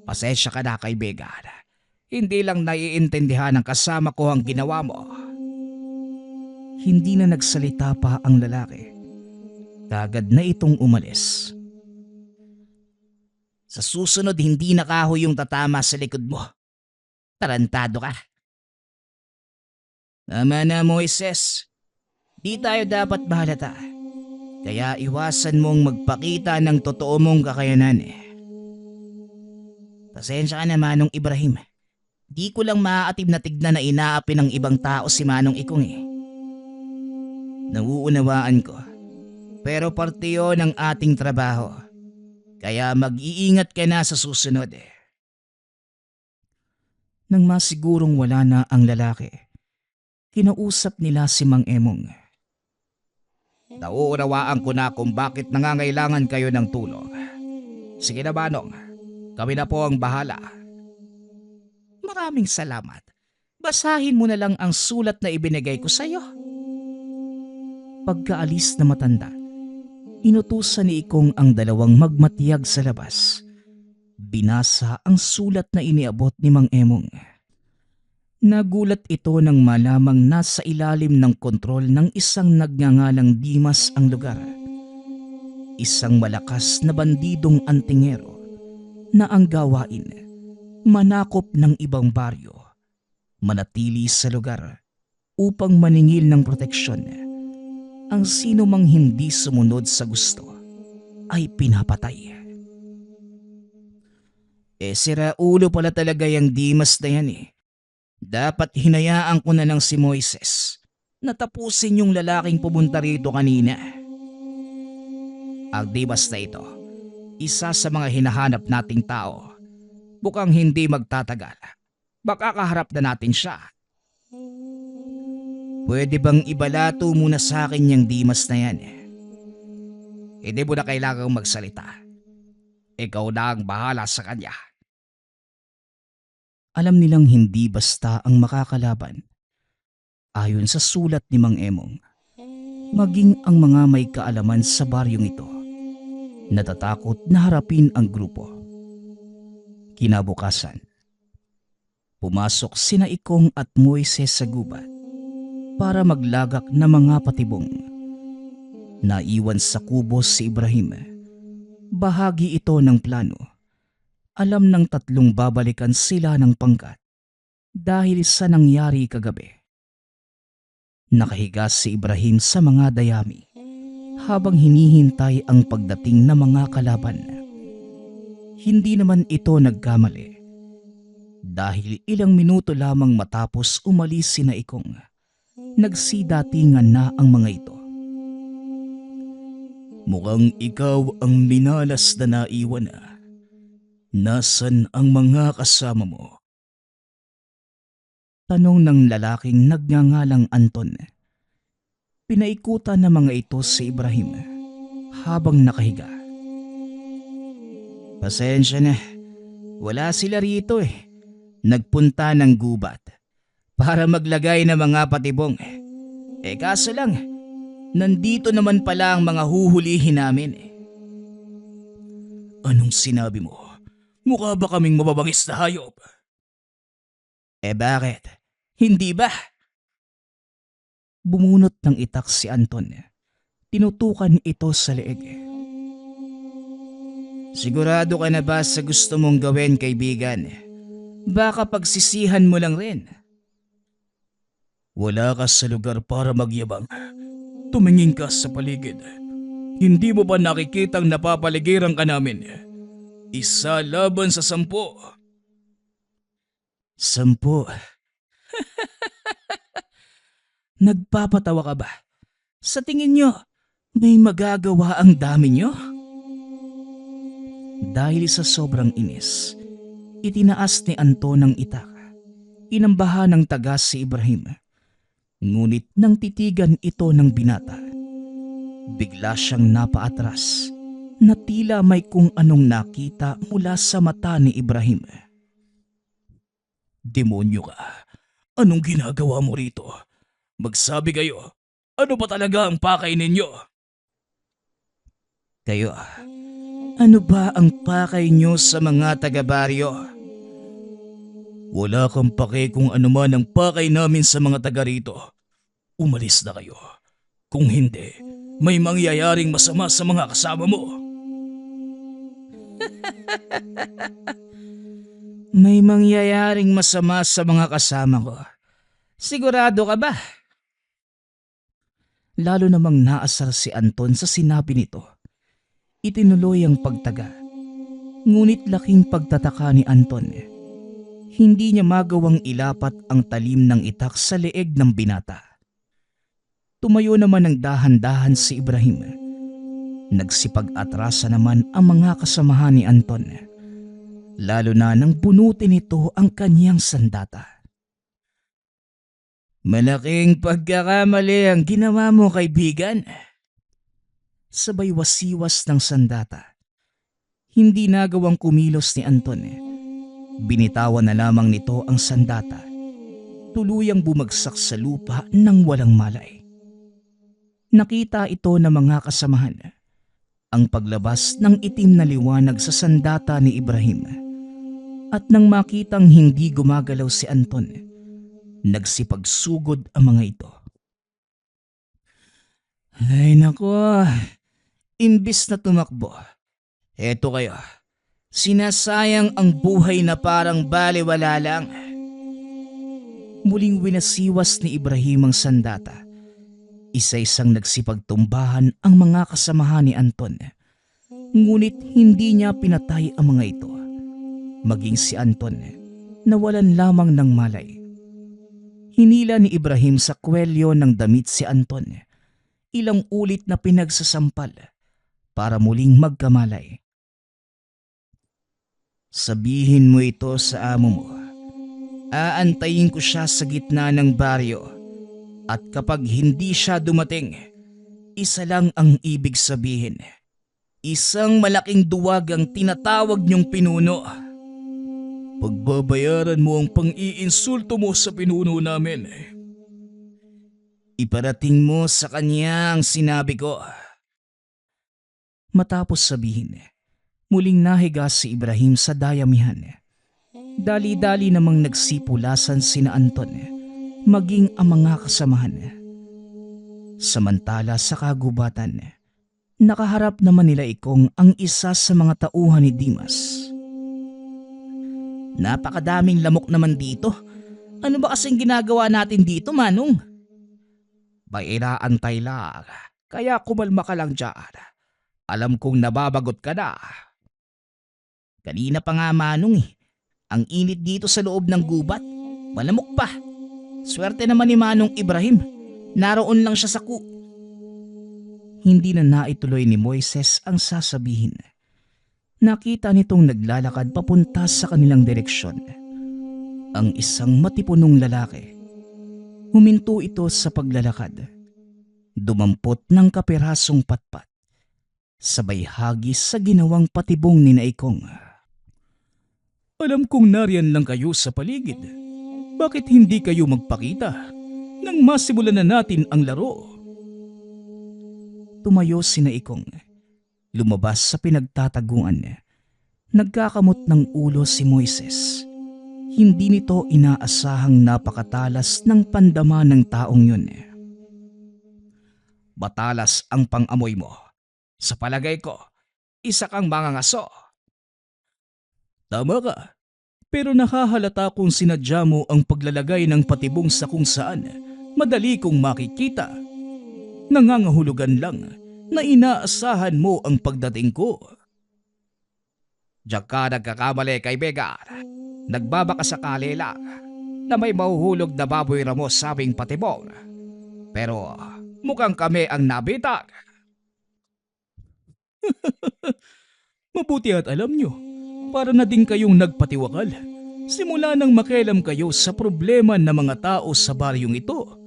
Pasensya ka na, kaibigan. Hindi lang naiintindihan ng kasama ko ang ginawa mo. Hindi na nagsalita pa ang lalaki. Kagad na itong umalis. Sa susunod, hindi na kahoy yung tatama sa likod mo. Tarantado ka. Tama na, Moises. Di tayo dapat mahalata. Kaya iwasan mong magpakita ng totoo mong kakayanan. Pasensya ka na, Manong Ibrahim. Di ko lang maaatib na tignan na inaapi ng ibang tao si Manong Ikong . Nauunawaan ko. Pero parte yun ng ating trabaho. Kaya mag-iingat ka na sa susunod . Nang masigurong wala na ang lalaki, kinausap nila si Mang Emong. Nauunawaan ko na kung bakit nangangailangan kayo ng tulong. Sige na, Manong. Kami na po ang bahala. Maraming salamat. Basahin mo na lang ang sulat na ibinigay ko sa iyo. Pagkaalis na matanda, inutusan ni Ikong ang dalawang magmatiyag sa labas. Binasa ang sulat na iniabot ni Mang Emong. Nagulat ito nang malamang nasa ilalim ng kontrol ng isang nagngangalang Dimas ang lugar. Isang malakas na bandidong antingero na ang gawain, manakop ng ibang baryo, manatili sa lugar upang maningil ng proteksyon. Ang sino mang hindi sumunod sa gusto ay pinapatay. Sira ulo pala talaga yung Dimas na yan . Dapat hinayaan ko na lang si Moises na tapusin yung lalaking pumunta rito kanina. Ang Dimas na ito, isa sa mga hinahanap nating tao. Bukang hindi magtatagal. Makakaharap na natin siya. Pwede bang ibalato muna sa akin yung Dimas na yan ? Hindi mo na kailangang magsalita. Ikaw na ang bahala sa kanya. Alam nilang hindi basta ang makakalaban. Ayon sa sulat ni Mang Emong, maging ang mga may kaalaman sa baryong ito natatakot na harapin ang grupo. Kinabukasan, pumasok sina Ikong at Moises sa gubat para maglagak ng mga patibong. Naiwan sa kubo si Ibrahim. Bahagi ito ng plano. Alam ng tatlong babalikan sila ng pangkat dahil sa nangyari kagabi. Nakahiga si Ibrahim sa mga dayami habang hinihintay ang pagdating ng mga kalaban. Hindi naman ito nagkamali dahil ilang minuto lamang matapos umalis sina Ikong, nagsidatingan na ang mga ito. Mukhang ikaw ang minalas na naiwan . Nasaan ang mga kasama mo? Tanong ng lalaking nagngangalang Anton. Pinaikutan ng mga ito si Ibrahim habang nakahiga. Pasensya na, wala sila rito . Nagpunta ng gubat para maglagay ng mga patibong. Kaso lang, nandito naman pala ang mga huhulihin namin . Anong sinabi mo? Mukha ba kaming mababangis na hayop? Bakit? Hindi ba? Bumunot ng itak si Anton. Tinutukan ito sa leeg. Sigurado ka na ba sa gusto mong gawin, kaibigan? Baka pagsisihan mo lang rin. Wala ka sa lugar para magyabang. Tumingin ka sa paligid. Hindi mo ba nakikitang napapaligiran ka namin? 1 laban sa 10. 10? Nagpapatawa ka ba? Sa tingin nyo, may magagawa ang dami nyo? Dahil sa sobrang inis, itinaas ni Anton ang itak. Inambahan ng tagas si Ibrahim. Ngunit nang titigan ito ng binata, bigla siyang napaatras na tila may kung anong nakita mula sa mata ni Ibrahim. Demonyo ka! Anong ginagawa mo rito? Magsabi kayo, ano ba talaga ang pakay ninyo? Kayo, ano ba ang pakay nyo sa mga taga-baryo? Wala kang pake kung ano man ang pakay namin sa mga taga rito. Umalis na kayo. Kung hindi, may mangyayaring masama sa mga kasama mo. May mangyayaring masama sa mga kasama ko. Sigurado ka ba? Lalo namang naasar si Anton sa sinabi nito. Itinuloy ang pagtaga. Ngunit laking pagtataka ni Anton. Hindi niya magawang ilapat ang talim ng itak sa leeg ng binata. Tumayo naman ng dahan-dahan si Ibrahim. Nagsipag-atrasa naman ang mga kasamahan ni Anton. Lalo na nang bunutin nito ang kanyang sandata. Malaking pagkakamali ang ginawa mo, kaibigan. Sabay wasiwas ng sandata. Hindi nagawang kumilos ni Anton. Binitawan na lamang nito ang sandata. Tuluyang bumagsak sa lupa nang walang malay. Nakita ito ng mga kasamahan. Ang paglabas ng itim na liwanag sa sandata ni Ibrahim. At nang makitang hindi gumagalaw si Anton, nagsipagsugod ang mga ito. Ay nako, imbis na tumakbo, eto kayo, sinasayang ang buhay na parang baliwala lang. Muling winasiwas ni Ibrahim ang sandata. Isa-isang nagsipagtumbahan ang mga kasamahan ni Anton. Ngunit hindi niya pinatay ang mga ito. Maging si Anton, nawalan lamang ng malay. Hinila ni Ibrahim sa kwelyo ng damit si Anton. Ilang ulit na pinagsasampal para muling magkamalay. Sabihin mo ito sa amo mo. Aantayin ko siya sa gitna ng baryo. At kapag hindi siya dumating, isa lang ang ibig sabihin. Isang malaking duwag ang tinatawag niyong pinuno. Pagbabayaran mo ang pang-iinsulto mo sa pinuno namin. Iparating mo sa kanya ang sinabi ko. Matapos sabihin, muling nahiga si Ibrahim sa dayamihan. Dali-dali namang nagsipulasan sina Anton, maging ang mga kasamahan. Samantala sa kagubatan, nakaharap naman nila Ikong ang isa sa mga tauhan ni Dimas. Napakadaming lamok naman dito. Ano ba kasing ginagawa natin dito, Manong? May inaantay lang, kaya kumalma ka lang dyan. Alam kong nababagot ka na. Kanina pa nga, Manong ang init dito sa loob ng gubat. Malamok pa. Swerte naman ni Manong Ibrahim. Naroon lang siya sa Hindi na naituloy ni Moises ang sasabihin. Nakita nitong naglalakad papunta sa kanilang direksyon. Ang isang matipunong lalaki. Huminto ito sa paglalakad. Dumampot ng kapirasong patpat. Sabay hagis sa ginawang patibong ni Naikong. Alam kong nariyan lang kayo sa paligid. Bakit hindi kayo magpakita nang masimulan na natin ang laro? Tumayo si Naikong. Lumabas sa pinagtataguan Nagkakamot ng ulo si Moises. Hindi nito inaasahang napakatalas ng pandama ng taong yun. Matalas ang pang-amoy mo. Sa palagay ko, isa kang mangangaso. Tama ka, pero nakahalata kung sinadya mo ang paglalagay ng patibong sa kung saan madali kong makikita. Nangangahulugan lang na inaasahan mo ang pagdating ko. Diyan ka nagkakamali, kaibigan. Nagbabakasakali lang na may mahuhulog na baboy ramo sa aming patibong. Pero mukhang kami ang nabitag. Mabuti at alam nyo, para na din kayong nagpatiwakal. Simula nang makialam kayo sa problema ng mga tao sa baryong ito,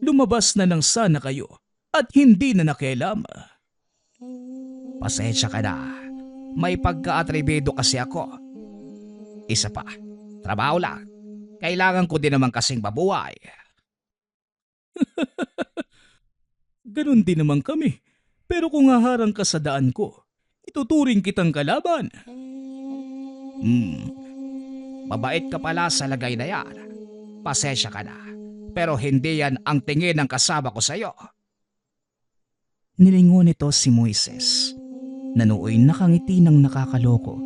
lumabas na lang sana kayo at hindi na nakialam. Pasensya ka na, may pagka-atrebido kasi ako. Isa pa, trabaho lang. Kailangan ko din naman kasing mabuhay. Ganon din naman kami. Pero kung haharang ka sa daan ko, ituturing kitang kalaban. Mabait ka pala sa lagay na yan. Pasensya ka na. Pero hindi yan ang tingin ng kasama ko sa'yo. Nilingon nito si Moises, na nooy nakangiti ng nakakaloko.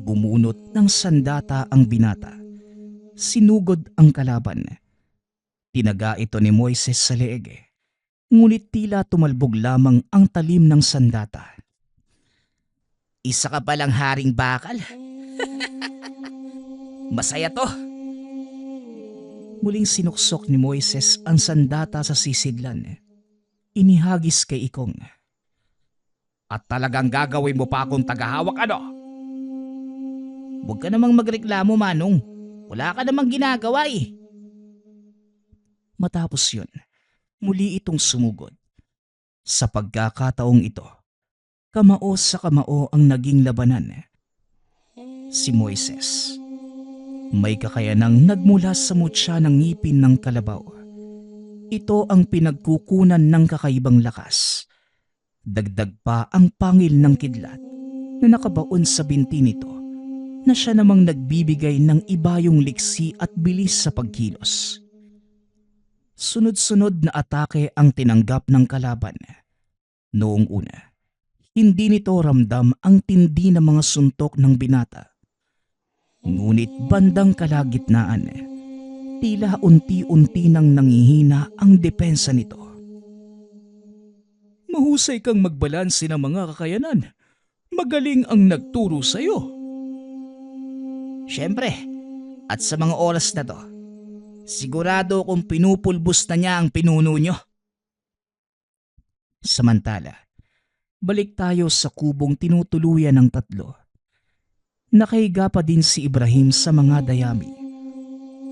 Bumunot ng sandata ang binata. Sinugod ang kalaban. Tinaga ito ni Moises sa leeg. Ngunit tila tumalbog lamang ang talim ng sandata. Isa ka palang haring bakal. Masaya to. Muling sinuksok ni Moises ang sandata sa sisidlan. Inihagis kay Ikong. At talagang gagawin mo pa akong tagahawak, ano? Huwag ka namang magreklamo, Manong. Wala ka namang ginagawa eh. Matapos yun, muli itong sumugod. Sa pagkakataong ito, kamao sa kamao ang naging labanan. Si Moises, may kakayanang nagmula sa mutya ng ngipin ng kalabaw. Ito ang pinagkukunan ng kakaibang lakas. Dagdag pa ang pangil ng kidlat na nakabaon sa binti nito, na siya namang nagbibigay ng ibayong liksi at bilis sa pagkilos. Sunod-sunod na atake ang tinanggap ng kalaban. Noong una, hindi nito ramdam ang tindi ng mga suntok ng binata. Ngunit bandang kalagitnaan, tila unti-unti nang nangihina ang depensa nito. Mahusay kang magbalanse ng mga kakayanan. Magaling ang nagturo sa'yo. Siyempre, at sa mga oras na to, sigurado kung pinupulbos na niya ang pinuno nyo. Samantala, balik tayo sa kubong tinutuluyan ng tatlo. Nakahiga pa din si Ibrahim sa mga dayami,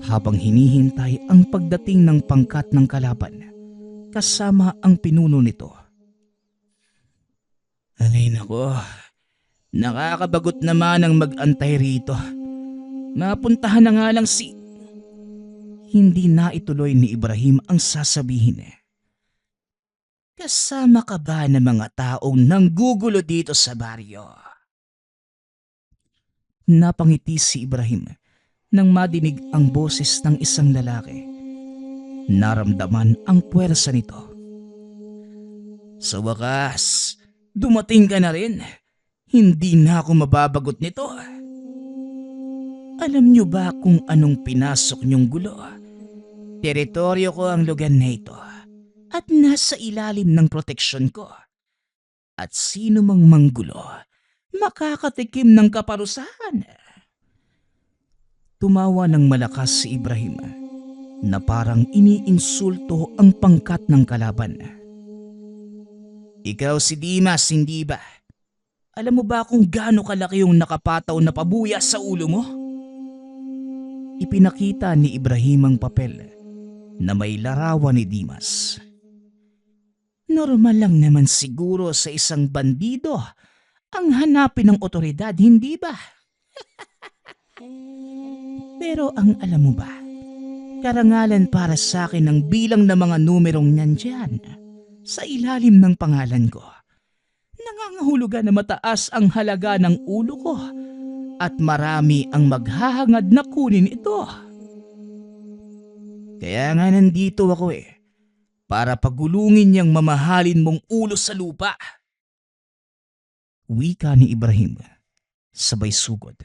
habang hinihintay ang pagdating ng pangkat ng kalaban, kasama ang pinuno nito. Ay nako, nakakabagot naman ang mag-antay rito. Mapuntahan na nga lang si... Hindi na ituloy ni Ibrahim ang sasabihin. Kasama ka ba ng mga taong nanggugulo dito sa baryo? Napangiti si Ibrahim nang madinig ang boses ng isang lalaki. Naramdaman ang puwersa nito. Sa wakas, dumating ka na rin. Hindi na ako mababagot nito. Alam niyo ba kung anong pinasok niyong gulo? Teritoryo ko ang lugar na ito at nasa ilalim ng proteksyon ko. At sino mang manggulo, makakatikim ng kaparusahan. Tumawa ng malakas si Ibrahim na parang iniinsulto ang pangkat ng kalaban. Ikaw si Dimas, hindi ba? Alam mo ba kung gaano kalaki yung nakapataw na pabuya sa ulo mo? Ipinakita ni Ibrahim ang papel na may larawan ni Dimas. Normal lang naman siguro sa isang bandido ang hanapin ng otoridad, hindi ba? Pero ang alam mo ba, karangalan para sa akin ang bilang ng mga numerong nandyan sa ilalim ng pangalan ko. nangangahulugan na mataas ang halaga ng ulo ko at marami ang maghahangad na kunin ito. Kaya nga nandito ako para pagulungin niyang mamahalin mong ulo sa lupa. Wika ni Ibrahim, sabay sugod.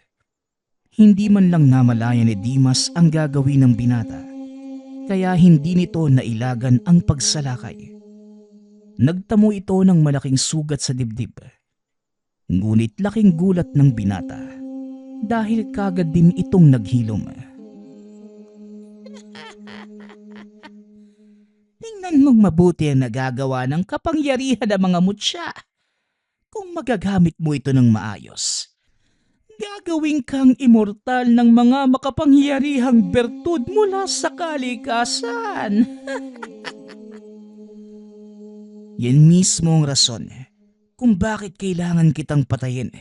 Hindi man lang namalayan ni Dimas ang gagawin ng binata, kaya hindi nito nailagan ang pagsalakay. Nagtamo ito ng malaking sugat sa dibdib. Ngunit laking gulat ng binata dahil kagad din itong naghilom. Tingnan mong mabuti ang nagagawa ng kapangyarihan ng mga mutya. Kung magagamit mo ito ng maayos, gagawin kang immortal ng mga makapangyarihang bertud mula sa kalikasan. Yan mismo ang rason kung bakit kailangan kitang patayin.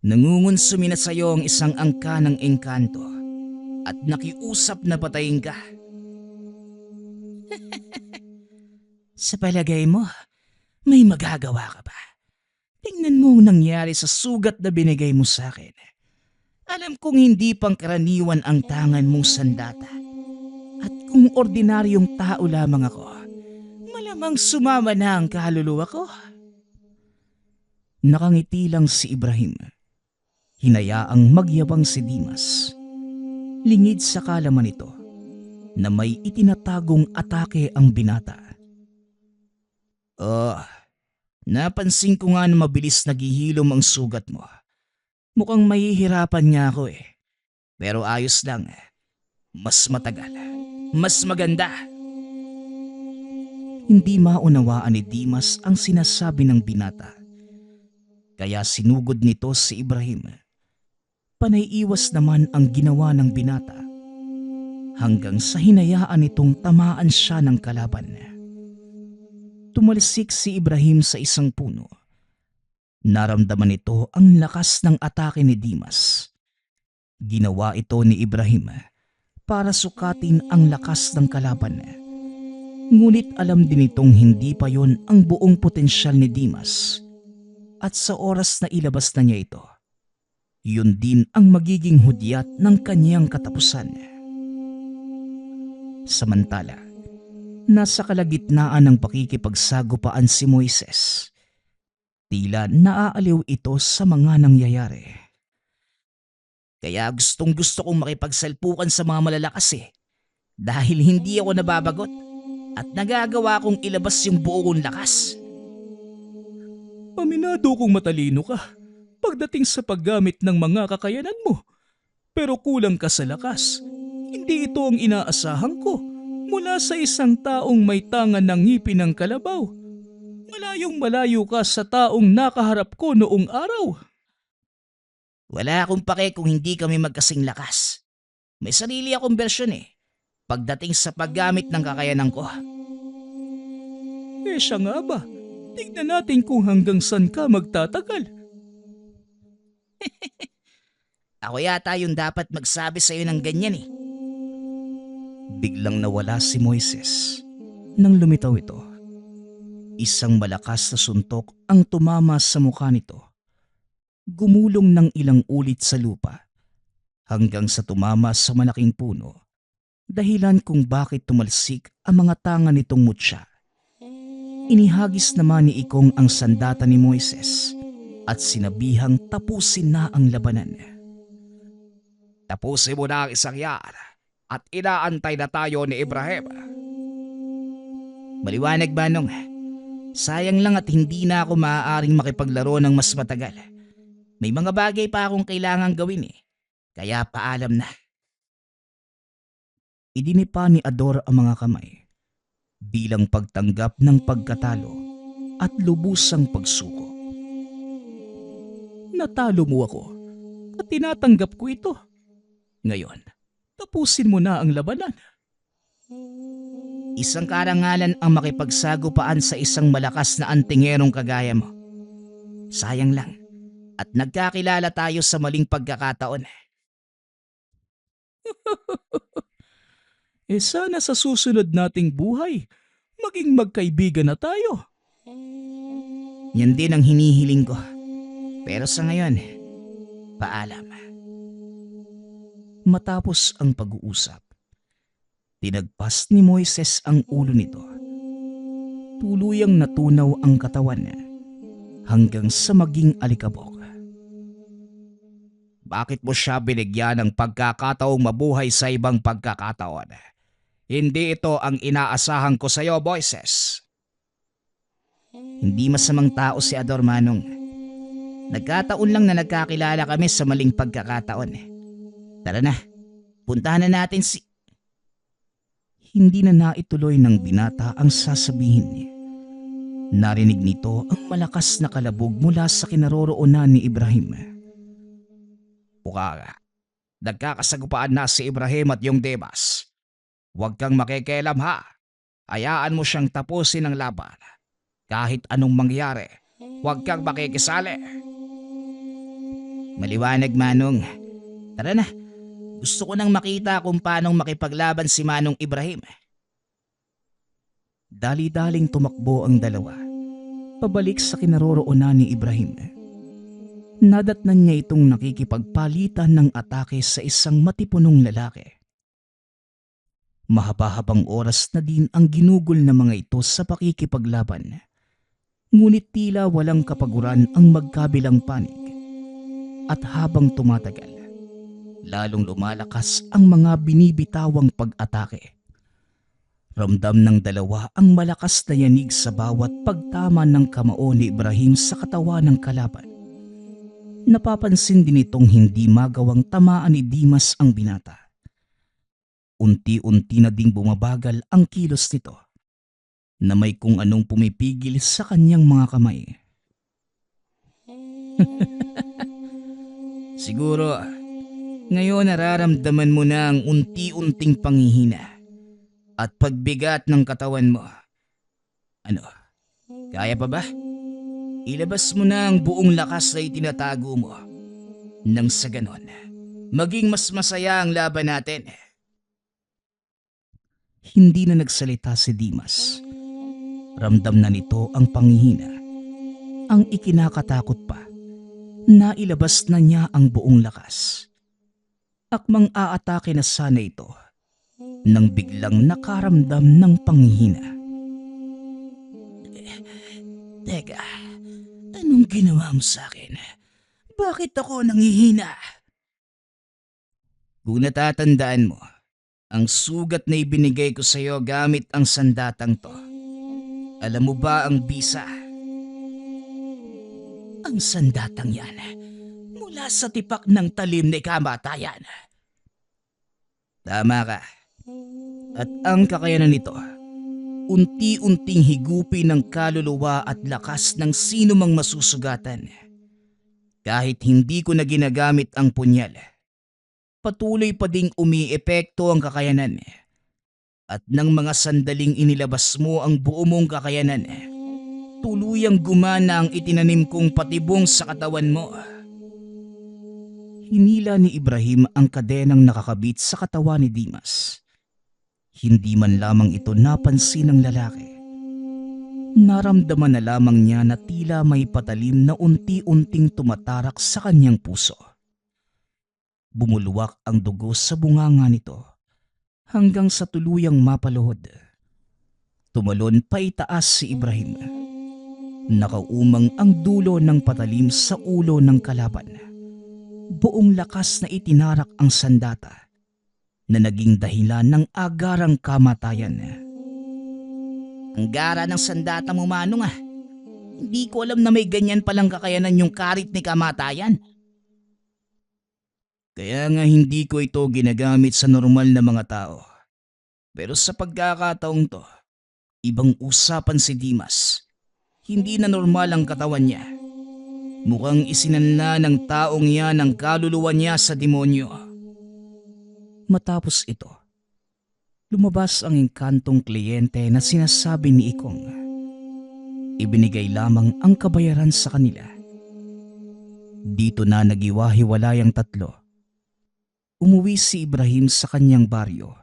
Nangungunsumi na sa'yo ang isang angka ng engkanto at nakiusap na patayin ka. Sa palagay mo, may magagawa ka ba? Tingnan mo ang nangyari sa sugat na binigay mo sa akin. Alam kong hindi pangkaraniwan ang tangan mong sandata. At kung ordinaryong tao lamang ako, malamang sumama na ang kaluluwa ko. Nakangiti lang si Ibrahim. Hinayaang magyabang si Dimas. Lingid sa kalaman nito na may itinatagong atake ang binata. Napansin ko nga na mabilis naghihilom ang sugat mo. Mukhang mahihirapan niya ako Pero ayos lang. Mas matagal. Mas maganda. Hindi maunawaan ni Dimas ang sinasabi ng binata. Kaya sinugod nito si Ibrahim. Panay-iwas naman ang ginawa ng binata. Hanggang sa hinayaan nitong tamaan siya ng kalaban. Tumalsik si Ibrahim sa isang puno. Naramdaman nito ang lakas ng atake ni Dimas. Ginawa ito ni Ibrahim para sukatin ang lakas ng kalaban. Ngunit alam din itong hindi pa yon ang buong potensyal ni Dimas. At sa oras na ilabas na niya ito, yun din ang magiging hudyat ng kanyang katapusan. Samantala, nasa kalagitnaan ng pakikipagsagupaan si Moises. Tila naaaliw ito sa mga nangyayari. Kaya gustong gusto kong makipagsalpukan sa mga malalakas dahil hindi ako nababagot at nagagawa kong ilabas yung buo kong lakas. Aminado kong matalino ka pagdating sa paggamit ng mga kakayanan mo. Pero kulang ka sa lakas. Hindi ito ang inaasahan ko. Mula sa isang taong may tangan ng ngipin ng kalabaw. Malayong malayo ka sa taong nakaharap ko noong araw. Wala akong pake kung hindi kami magkasing lakas. May sarili akong bersyon pagdating sa paggamit ng kakayanan ko. Siya nga ba? Tignan natin kung hanggang saan ka magtatagal. Ako yata yung dapat magsabi sa'yo ng ganyan Biglang nawala si Moises nang lumitaw ito. Isang malakas na suntok ang tumama sa mukha nito. Gumulong ng ilang ulit sa lupa hanggang sa tumama sa malaking puno. Dahilan kung bakit tumalsik ang mga tanga nitong mutya. Inihagis naman ni Ikong ang sandata ni Moises at sinabihang tapusin na ang labanan. Tapusin mo na ang isang yan at inaantay na tayo ni Ibrahim. Maliwanag Manong, sayang lang at hindi na ako maaaring makipaglaro ng mas matagal. May mga bagay pa akong kailangang gawin kaya paalam na. Idinipa ni Ador ang mga kamay bilang pagtanggap ng pagkatalo at lubusang pagsuko. Natalo mo ako at tinatanggap ko ito. Ngayon, tapusin mo na ang labanan. Isang karangalan ang makipagsagupaan sa isang malakas na antingerong kagaya mo. Sayang lang at nagkakilala tayo sa maling pagkakataon. Sana sa susunod nating buhay, maging magkaibigan na tayo. Yan din ang hinihiling ko. Pero sa ngayon, paalam. Matapos ang pag-uusap, tinagpas ni Moises ang ulo nito. Tuluyang natunaw ang katawan hanggang sa maging alikabok. Bakit mo siya binigyan ng pagkakataong mabuhay sa ibang pagkakataon? Hindi ito ang inaasahan ko sa iyo, Moises. Hindi masamang tao si Ador, Manong. Nagkataon lang na nagkakilala kami sa maling pagkakataon. Tara na, puntahan na natin si... Hindi na naituloy ng binata ang sasabihin niya. Narinig nito ang malakas na kalabog mula sa kinaroroonan ni Ibrahim. Puka, nagkakasagupaan na si Ibrahim at yung Demas. Huwag kang makikialam ha. Hayaan mo siyang tapusin ang laban. Kahit anong mangyari, huwag kang makikisali. Maliwanag, Manong. Tara na. Gusto ko nang makita kung paanong makipaglaban si Manong Ibrahim. Dali-daling tumakbo ang dalawa, pabalik sa kinaroroonan ni Ibrahim. Nadatnan niya itong nakikipagpalitan ng atake sa isang matipunong lalaki. Mahaba-habang oras na din ang ginugol ng mga ito sa pakikipaglaban. Ngunit tila walang kapaguran ang magkabilang panig. At habang tumatagal, lalong lumalakas ang mga binibitawang pag-atake. Ramdam ng dalawa ang malakas na yanig sa bawat pagtama ng kamao ni Ibrahim sa katawan ng kalaban. Napapansin din itong hindi magawang tamaan ni Dimas ang binata. Unti-unti na ding bumabagal ang kilos nito, na may kung anong pumipigil sa kanyang mga kamay. Siguro, ngayon nararamdaman mo na ang unti-unting panghihina at pagbigat ng katawan mo. Ano, kaya pa ba? Ilabas mo na ang buong lakas na itinatago mo. Nang sa ganon, maging mas masaya ang laban natin. Hindi na nagsalita si Dimas. Ramdam na nito ang panghihina. Ang ikinakatakot pa, nailabas na niya ang buong lakas. Akmang aatake na sana ito nang biglang nakaramdam ng panghihina. Teka, anong ginawa mo sa akin? Bakit ako nanghihina? Kung natatandaan mo, ang sugat na ibinigay ko sa iyo gamit ang sandatang to. Alam mo ba ang bisa? Ang sandatang yan mula sa tipak ng talim ni kamatayan. Tama ka. At ang kakayanan nito, unti-unting higupin ng kaluluwa at lakas ng sino mang masusugatan. Kahit hindi ko na ginagamit ang punyal, patuloy pa ding umiepekto ang kakayanan. At nang mga sandaling inilabas mo ang buo mong kakayanan, tuluyang gumana ang itinanim kong patibong sa katawan mo. Hinila ni Ibrahim ang kadenang nakakabit sa katawan ni Dimas. Hindi man lamang ito napansin ng lalaki. Naramdaman na lamang niya na tila may patalim na unti-unting tumatarak sa kanyang puso. Bumulwak ang dugo sa bunganga nito hanggang sa tuluyang mapaluhod. Tumalon pa itaas si Ibrahim. Nakaumang ang dulo ng patalim sa ulo ng kalaban. Buong lakas na itinarak ang sandata na naging dahilan ng agarang kamatayan. Ang gara ng sandata mo, Manong ah. Hindi ko alam na may ganyan palang kakayanan yung karit ni kamatayan. Kaya nga hindi ko ito ginagamit sa normal na mga tao. Pero sa pagkakataong to, ibang usapan si Dimas. Hindi na normal ang katawan niya. Mukhang isinanla ng taong yan ang kaluluwa niya sa demonyo. Matapos ito, lumabas ang engkantong kliyente na sinasabi ni Ikong. Ibinigay lamang ang kabayaran sa kanila. Dito na nagiwahiwalay ang tatlo. Umuwi si Ibrahim sa kanyang baryo.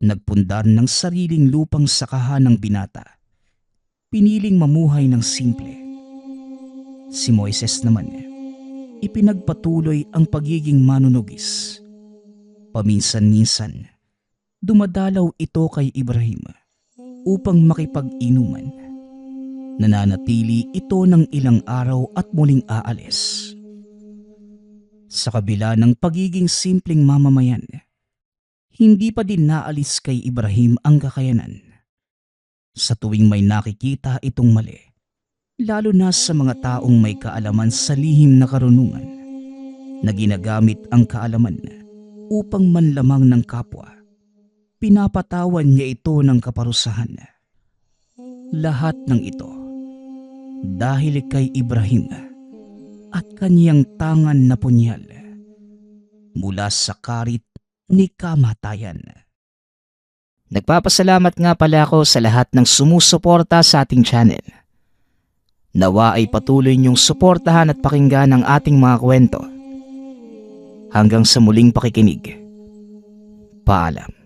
Nagpundar ng sariling lupang sakahan ng binata. Piniling mamuhay ng simple Si Moises naman, ipinagpatuloy ang pagiging manunugis. Paminsan-minsan, dumadalaw ito kay Ibrahim upang makipag-inuman. Nananatili ito ng ilang araw at muling aalis. Sa kabila ng pagiging simpleng mamamayan, hindi pa din naalis kay Ibrahim ang kakayanan. Sa tuwing may nakikita itong mali, lalo na sa mga taong may kaalaman sa lihim na karunungan, na ginagamit ang kaalaman upang manlamang ng kapwa, pinapatawan niya ito ng kaparusahan. Lahat ng ito dahil kay Ibrahim at kaniyang tangan na punyal mula sa karit ni kamatayan. Nagpapasalamat nga pala ako sa lahat ng sumusuporta sa ating channel. Nawa ay patuloy niyong suportahan at pakinggan ang ating mga kwento. Hanggang sa muling pakikinig. Paalam.